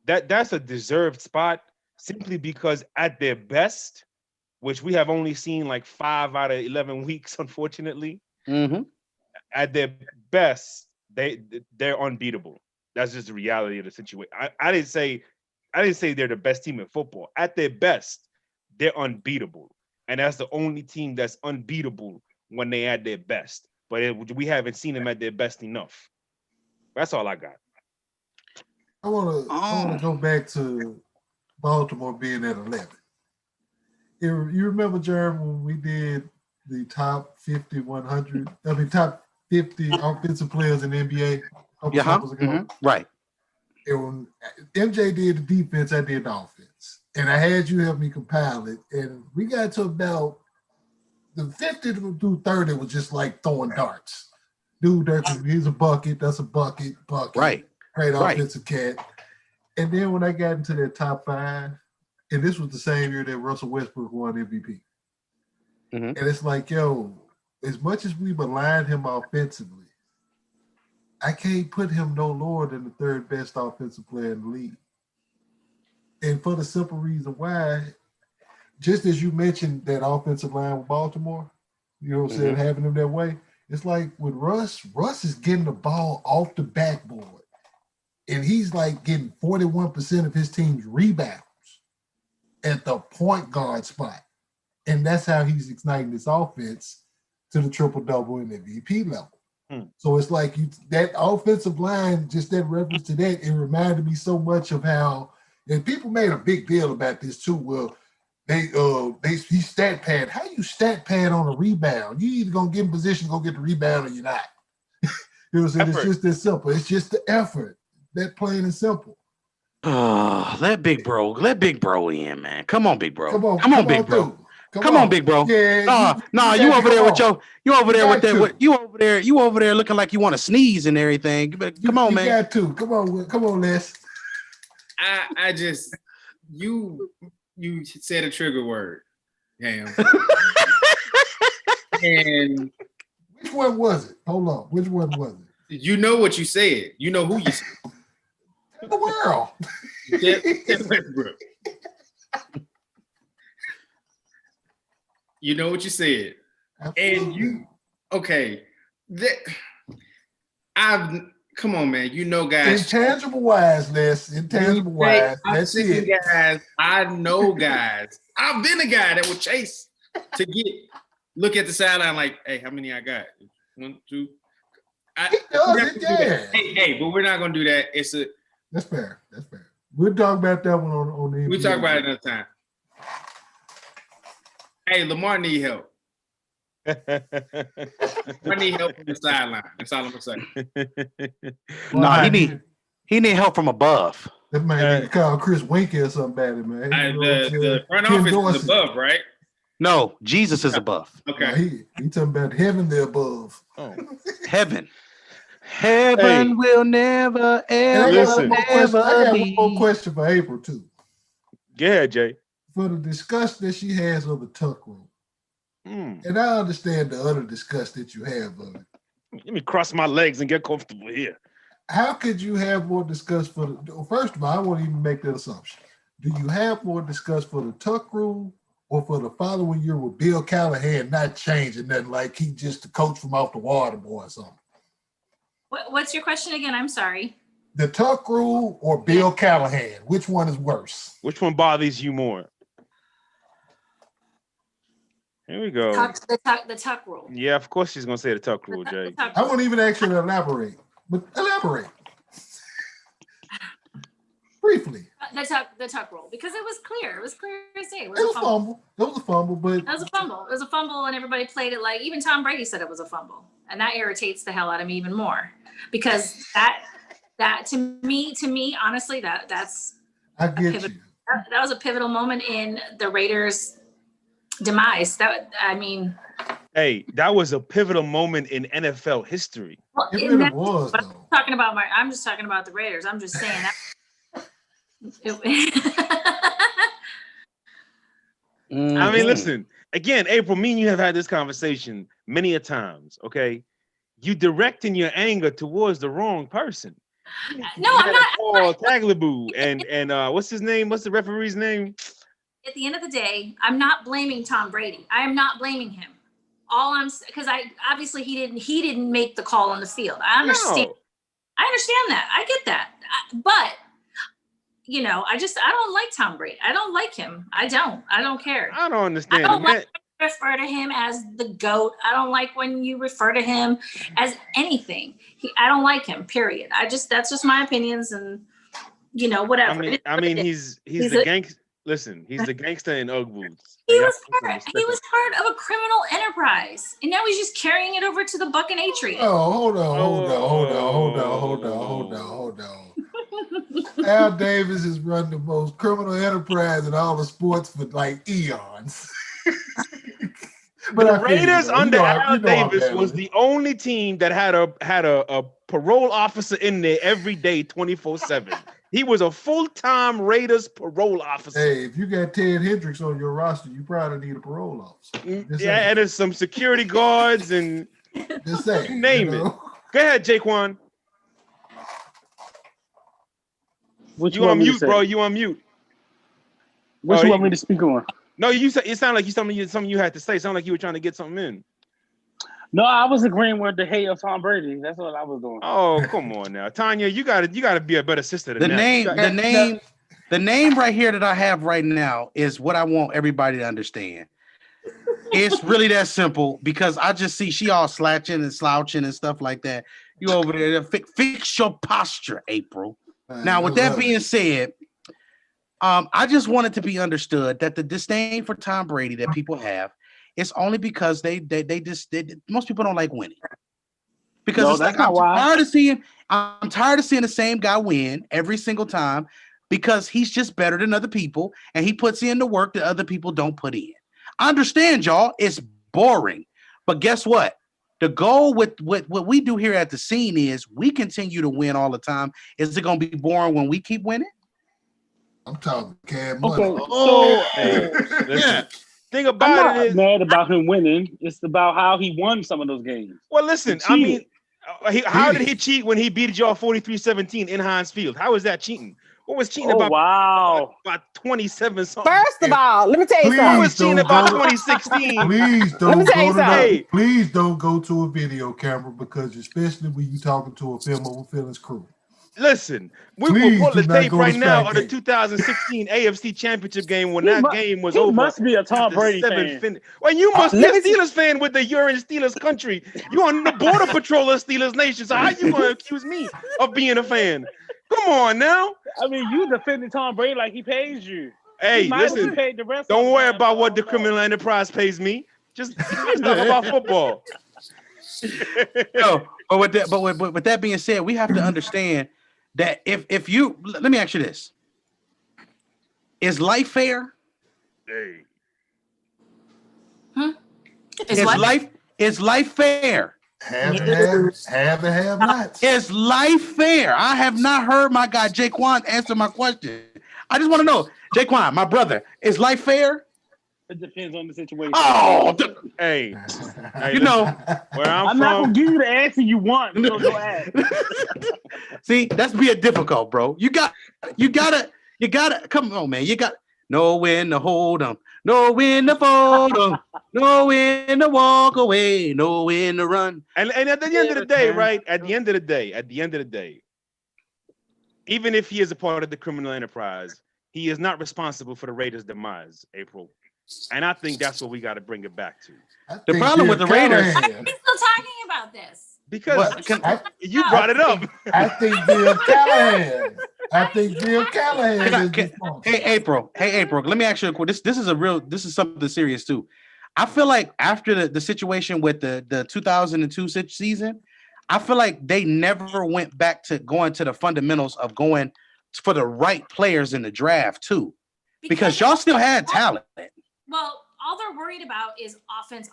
That's a deserved spot simply because at their best, which we have only seen like 5 out of 11 weeks, unfortunately. Mm-hmm. At their best, they're unbeatable. That's just the reality of the situation. I didn't say they're the best team in football. At their best, they're unbeatable, and that's the only team that's unbeatable when they at their best. But we haven't seen them at their best enough. That's all I got. I wanna go back to Baltimore being at 11. You remember, Jeremy, when we did the top 50, 100, top 50 offensive players in the NBA? Right. And when MJ did the defense, I did the offense. And I had you help me compile it. And we got to about the 50 through 30 was just like throwing darts. Dude, he's a bucket, that's a bucket. Right. Great offensive cat. And then when I got into that top 5, and this was the same year that Russell Westbrook won MVP. Mm-hmm. And it's like, yo, as much as we maligned him offensively, I can't put him no lower than the third best offensive player in the league. And for the simple reason why, just as you mentioned that offensive line with Baltimore, you know what I'm saying, having him that way, it's like with Russ is getting the ball off the backboard. And he's like getting 41% of his team's rebounds at the point guard spot. And that's how he's igniting this offense to the triple-double and MVP level. So it's like that offensive line, just that reference to that, it reminded me so much of how, and people made a big deal about this too. Well, he stat pad. How you stat pad on a rebound? You either gonna get in position to go get the rebound or you're not. You know what I'm saying? It's just that simple. It's just the effort. That plain and simple. Oh, let big bro in, man. Come on, big bro. Come on, big bro. Dude. Come on, big bro. Yeah, you over there looking like you want to sneeze and everything. Come on, man. You got to. Come on, Les. I just you said a trigger word, Cam. And which one was it? Hold on. Which one was it? You know what you said. You know who you said. In the world. Westbrook. You know what you said. Absolutely. And you, okay. Come on, man. You know, guys. Intangible wise, Les. Intangible wise. That's it. Guys, I know guys. I've been a guy that would chase to look at the sideline like, hey, how many I got? 1, 2. Hey, but we're not gonna do that. That's fair. We'll talk about that one on the. We'll talk about it another time. Hey, Lamar need help. I need help from the sideline. That's all I'm gonna say. He need help from above. That man need to call Chris Winky or something about it, man. The front office is above, right? No, Jesus is above. Okay. No, he talking about heaven there above. Oh, heaven. Heaven will never, ever, listen. I got one more question for April, too. Go ahead, Jay. For the disgust that she has of the tuck room. And I understand the other disgust that you have of it. Let me cross my legs and get comfortable here. How could you have more disgust for the, first of all, I won't even make that assumption. Do you have more disgust for the tuck rule or for the following year with Bill Callahan not changing nothing, like he just the coach from off the water boy or something? What's your question again? I'm sorry. The tuck rule or Bill Callahan? Which one is worse? Which one bothers you more? Here we go. The tuck rule. Yeah, of course she's gonna say the tuck rule, Jay. I won't even ask you to elaborate, but elaborate briefly. The tuck rule, because it was clear. It was clear as day. It was a fumble. It was a fumble, but it was a fumble. It was a fumble, and everybody played it like even Tom Brady said it was a fumble, and that irritates the hell out of me even more because that to me, honestly, that's I get you. That was a pivotal moment in the Raiders' demise. Hey, that was a pivotal moment in NFL history. Well, it really was. But I'm just talking about the Raiders. I'm just saying that. I mean, listen, again, April, me and you have had this conversation many a times, okay? You directing your anger towards the wrong person. No, I'm not. Paul Tagliabue and what's his name? What's the referee's name? at the end of the day, I'm not blaming Tom Brady. I am not blaming him. Because obviously he didn't make the call on the field. I understand. No. I understand that. I get that. But I don't like Tom Brady. I don't like him. I don't care. I don't understand. I don't like when you refer to him as the GOAT. I don't like when you refer to him as anything. I don't like him, period. That's just my opinions and whatever. I mean he's the gangster. Listen, he's the gangster in Ugg boots. He was part of a criminal enterprise, and now he's just carrying it over to the Buck and Atria. Oh, hold on. Al Davis has run the most criminal enterprise in all the sports for like eons. But the Raiders under Al Davis was the only team that had a parole officer in there every day, 24/7. He was a full-time Raiders parole officer. Hey, if you got Ted Hendricks on your roster, you probably need a parole officer. Yeah, and there's some security guards and just saying, you name it. Go ahead, Jaquan. You on mute, bro. You on mute. What you want me to speak on? No, you said it sounded like something you had to say. It sounded like you were trying to get something in. No, I was agreeing with the hate of Tom Brady. That's what I was doing. Oh, come on now, Tanya, you gotta be a better sister than that. The name right here that I have right now is what I want everybody to understand. It's really that simple because I just see she all slouching and slouching and stuff like that. You over there, fix your posture, April. Now, with that being said, I just want it to be understood that the disdain for Tom Brady that people have is only because most people don't like winning. Because I'm tired of seeing the same guy win every single time because he's just better than other people and he puts in the work that other people don't put in. I understand, y'all. It's boring. But guess what? The goal with what we do here at the scene is we continue to win all the time. Is it going to be boring when we keep winning? I'm talking Cam money. Listen. Thing about it is mad about him winning. It's about how he won some of those games. Well, listen, I mean, how did he cheat when he beat y'all 43-17 in Heinz Field? How is that cheating? What was cheating about? Wow, about 27 something. First of all, let me tell you something. What was cheating about 2016? Please don't go to a video camera because especially when you talking to a Film Over Feelings crew. Listen, we will pull the tape right now of the 2016 AFC Championship game when that game was over. Must be a Tom Brady fan. Well, you must be a Steelers fan with the you're in Steelers country. You on the border patrol of Steelers Nation. So how you gonna accuse me of being a fan? Come on now. I mean, you defending Tom Brady like he pays you. Hey, listen. Don't worry about what the criminal enterprise pays me. Just talk about football. No, but with that being said, we have to understand that if you let me ask you this: is life fair? Hey. Is life fair? Have and have nots. Is life fair? I have not heard my guy Jaquan answer my question. I just want to know, Jaquan, my brother, is life fair? It depends on the situation. Oh, hey, you know where I'm from. Not gonna give you the answer you want. So don't ask. See, that's being difficult, bro. You gotta. Come on, man. You got know when to hold them, know when to fold them, know when to walk away, know when to run. And at the end of the day, right? At the end of the day, even if he is a part of the criminal enterprise, he is not responsible for the Raiders' demise, April. And I think that's what we got to bring it back to. The problem with the Raiders. Why are we still talking about this? Because you brought it up. I think Bill Callahan. Hey, April. Let me ask you a question. This is something serious too. I feel like after the situation with the 2002 season, I feel like they never went back to going to the fundamentals of going for the right players in the draft too, because y'all still had talent. Well, all they're worried about is offense.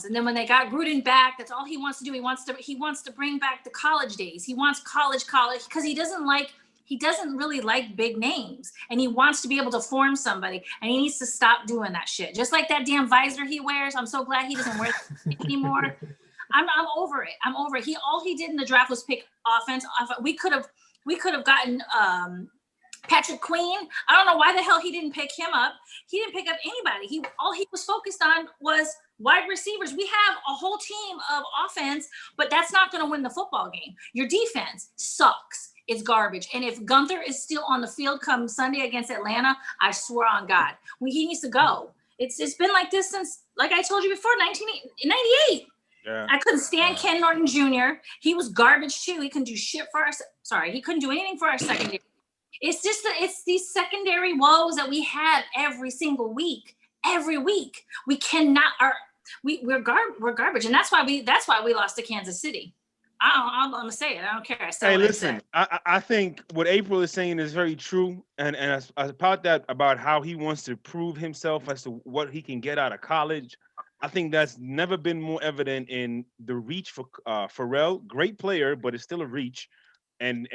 And then when they got Gruden back, that's all he wants to do. He wants to bring back the college days. He wants college, because he doesn't really like big names, and he wants to be able to form somebody, and he needs to stop doing that shit. Just like that damn visor he wears. I'm so glad he doesn't wear that anymore. I'm over it. All he did in the draft was pick offense. We could have gotten Patrick Queen, I don't know why the hell he didn't pick him up. He didn't pick up anybody. All he was focused on was wide receivers. We have a whole team of offense, but that's not going to win the football game. Your defense sucks. It's garbage. And if Gunther is still on the field come Sunday against Atlanta, I swear on God, he needs to go. It's been like this since, like I told you before, 1998. Yeah. I couldn't stand Ken Norton Jr. He was garbage too. He couldn't do shit for us. Sorry, he couldn't do anything for our secondary. It's just it's these secondary woes that we have every single week. Every week, we cannot. We're garbage, and that's why we lost to Kansas City. I'm gonna say it. I don't care. Hey, listen. I think what April is saying is very true, and about how he wants to prove himself as to what he can get out of college. I think that's never been more evident in the reach for Pharrell. Great player, but it's still a reach. And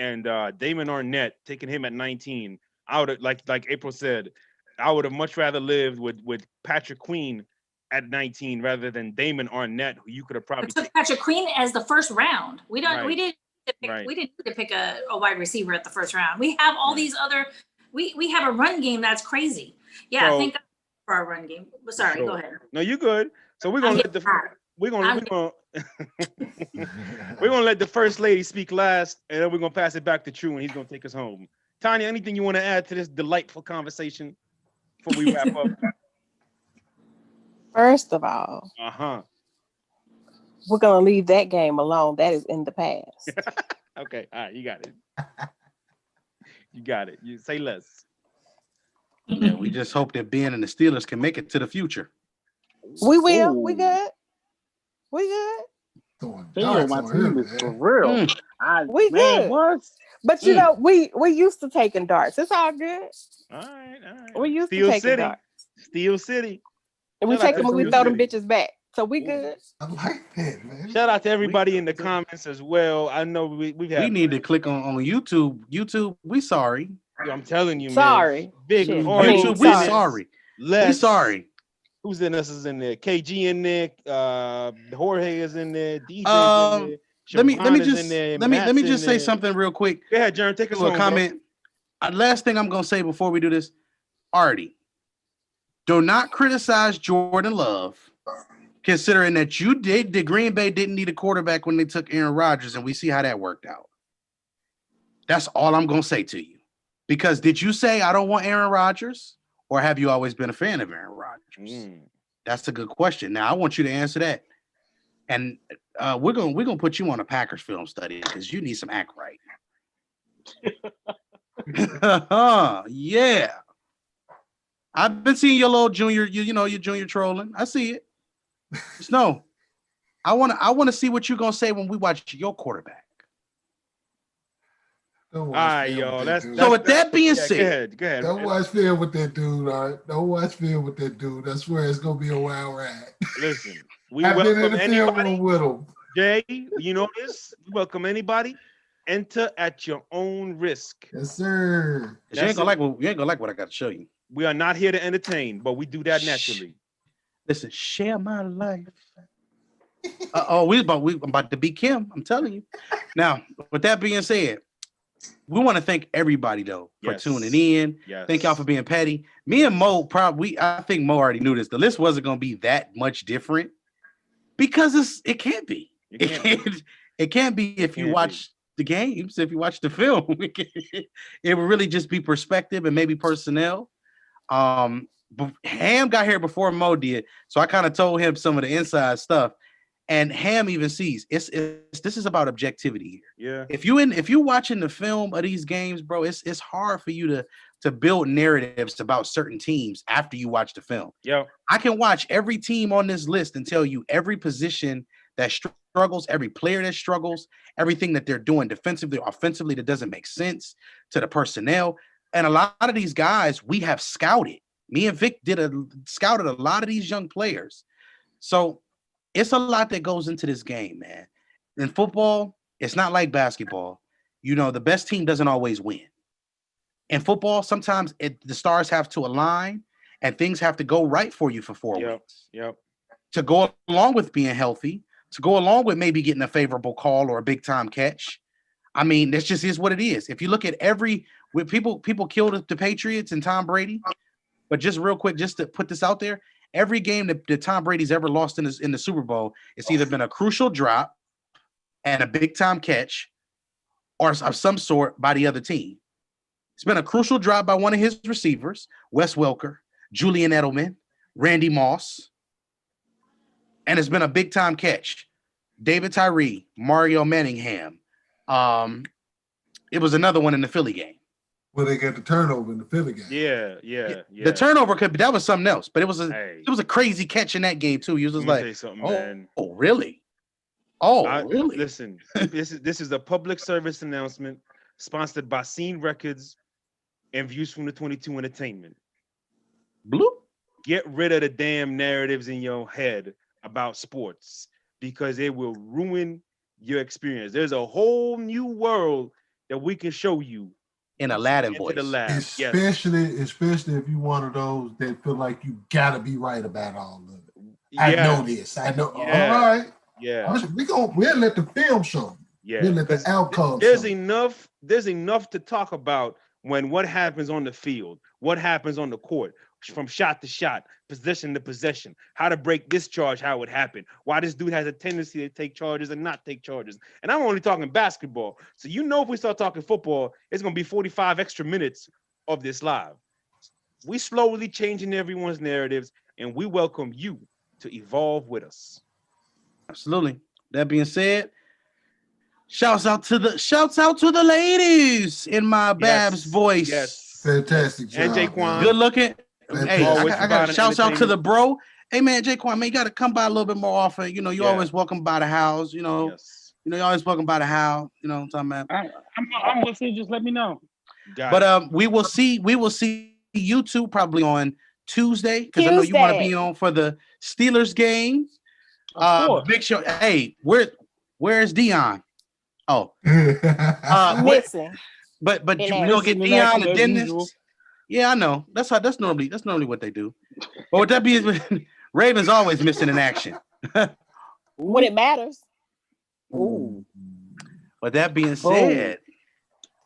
Damon Arnett, taking him at 19. I would have, like April said, I would have much rather lived with Patrick Queen at 19 rather than Damon Arnett, who you could have probably took Patrick Queen as the first round. We didn't need to pick a wide receiver at the first round. We have all these other. We have a run game that's crazy. Yeah, so, thank God for our run game. Sorry, go ahead. No, you're good. So we're gonna let the first lady speak last, and then we're gonna pass it back to True, and he's gonna take us home. Tanya, anything you want to add to this delightful conversation before we wrap up? First of all, we're gonna leave that game alone. That is in the past. Okay, all right, you got it. You got it. You say less. Yeah, we just hope that Ben and the Steelers can make it to the future. We will. Ooh. We good. We good. My team is for real. We good. What? But you know, we used to taking darts. It's all good. All right. We used to taking darts. Steel City. And we take them and we throw them bitches back. So we good. I like that, man. Shout out to everybody in the comments as well. I know we need to click on YouTube. YouTube, we sorry. I'm telling you, man. Sorry. Big YouTube, we sorry. We sorry. Who's in us is in there? KG in there. Jorge is in there. DJ in there. Let me just say something real quick. Go ahead, Jaron. Take us home. Comment. Last thing I'm gonna say before we do this, Artie, do not criticize Jordan Love, considering that the Green Bay didn't need a quarterback when they took Aaron Rodgers, and we see how that worked out. That's all I'm gonna say to you. Because did you say I don't want Aaron Rodgers? Or have you always been a fan of Aaron Rodgers? That's a good question. Now I want you to answer that, and we're gonna put you on a Packers film study because you need some act right. Yeah, I've been seeing your little junior, your junior trolling. I see it. Just no, I want to see what you're gonna say when we watch your quarterback. All right, y'all. So with that being said, go ahead. Don't watch film with that dude. All right, don't watch film with that dude. I swear it's gonna be a wild ride. Listen, I've been in the film room with him. Jay, you know this. We welcome anybody. Enter at your own risk. Yes, sir. You ain't gonna like what I got to show you. We are not here to entertain, but we do that naturally. Listen, share my life. We about to be Kim. I'm telling you. Now, with that being said. We want to thank everybody though for tuning in. Yes. Thank y'all for being petty. Me and Mo I think Mo already knew this. The list wasn't going to be that much different because it can't be. It can't be if you watch the games, if you watch the film. It would really just be perspective and maybe personnel. Ham got here before Mo did, so I kind of told him some of the inside stuff. And Ham even sees this is about objectivity here. Yeah. If you watching the film of these games, bro, it's hard for you to build narratives about certain teams after you watch the film. Yeah. I can watch every team on this list and tell you every position that struggles, every player that struggles, everything that they're doing defensively, offensively that doesn't make sense, to the personnel. And a lot of these guys we have scouted. Me and Vic scouted a lot of these young players. So it's a lot that goes into this game, man. In football, it's not like basketball. The best team doesn't always win. In football, sometimes the stars have to align and things have to go right for you for 4 weeks. Yep. To go along with being healthy, to go along with maybe getting a favorable call or a big time catch. I mean, this just is what it is. If you look at every with people killed the Patriots and Tom Brady, but just real quick, just to put this out there, every game that Tom Brady's ever lost in the Super Bowl, it's either been a crucial drop and a big time catch, or of some sort by the other team. It's been a crucial drop by one of his receivers, Wes Welker, Julian Edelman, Randy Moss, and it's been a big time catch. David Tyree, Mario Manningham. It was another one in the Philly game. Where they got the turnover in the Philly game. Yeah. The turnover that was something else, but it was a crazy catch in that game too. You was just like, oh, really? Oh, really? Listen, this is a public service announcement sponsored by Scene Records and Views from the 22 Entertainment. Blue. Get rid of the damn narratives in your head about sports because it will ruin your experience. There's a whole new world that we can show you in Aladdin voice. Especially if you're one of those that feel like you gotta be right about all of it. I know this. I know. Yeah. All right. Yeah. We'll let the film show. Yeah. We'll let the outcome there's show. enough to talk about when what happens on the field, what happens on the court, from shot to shot, possession to possession, how to break this charge, how it happened, why this dude has a tendency to take charges and not take charges. And I'm only talking basketball. So if we start talking football, it's going to be 45 extra minutes of this live. We slowly changing everyone's narratives, and we welcome you to evolve with us. Absolutely. That being said, shouts out to the ladies in my Babs voice. Yes. Fantastic job. And Jaquan. Good looking. Hey, I got shouts out to the bro. Hey man, Jaquan, man, you gotta come by a little bit more often. You know, you always welcome by the house. You know, you're always welcome by the house. You know what I'm talking about. I'm with you. Just let me know. But we will see you two probably on Tuesday because I know you want to be on for the Steelers game. Big show. Hey, where's Dion? Oh, missing. But we'll get Dion and Dennis. Yeah, I know. That's normally what they do. But with that being, Raven's always missing in action. When it matters. Ooh. But that being said,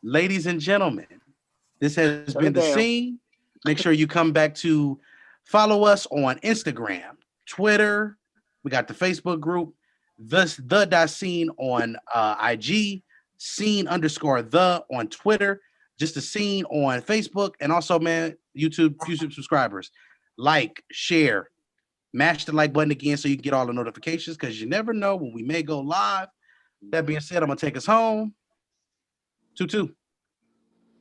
ladies and gentlemen, this has been The Scene. Make sure you come back to follow us on Instagram, Twitter. We got the Facebook group, the Scene on IG, Scene_the on Twitter. Just The Scene on Facebook, and also, man, YouTube subscribers. Like, share, mash the like button again so you can get all the notifications because you never know when we may go live. That being said, I'm going to take us home. 2-2.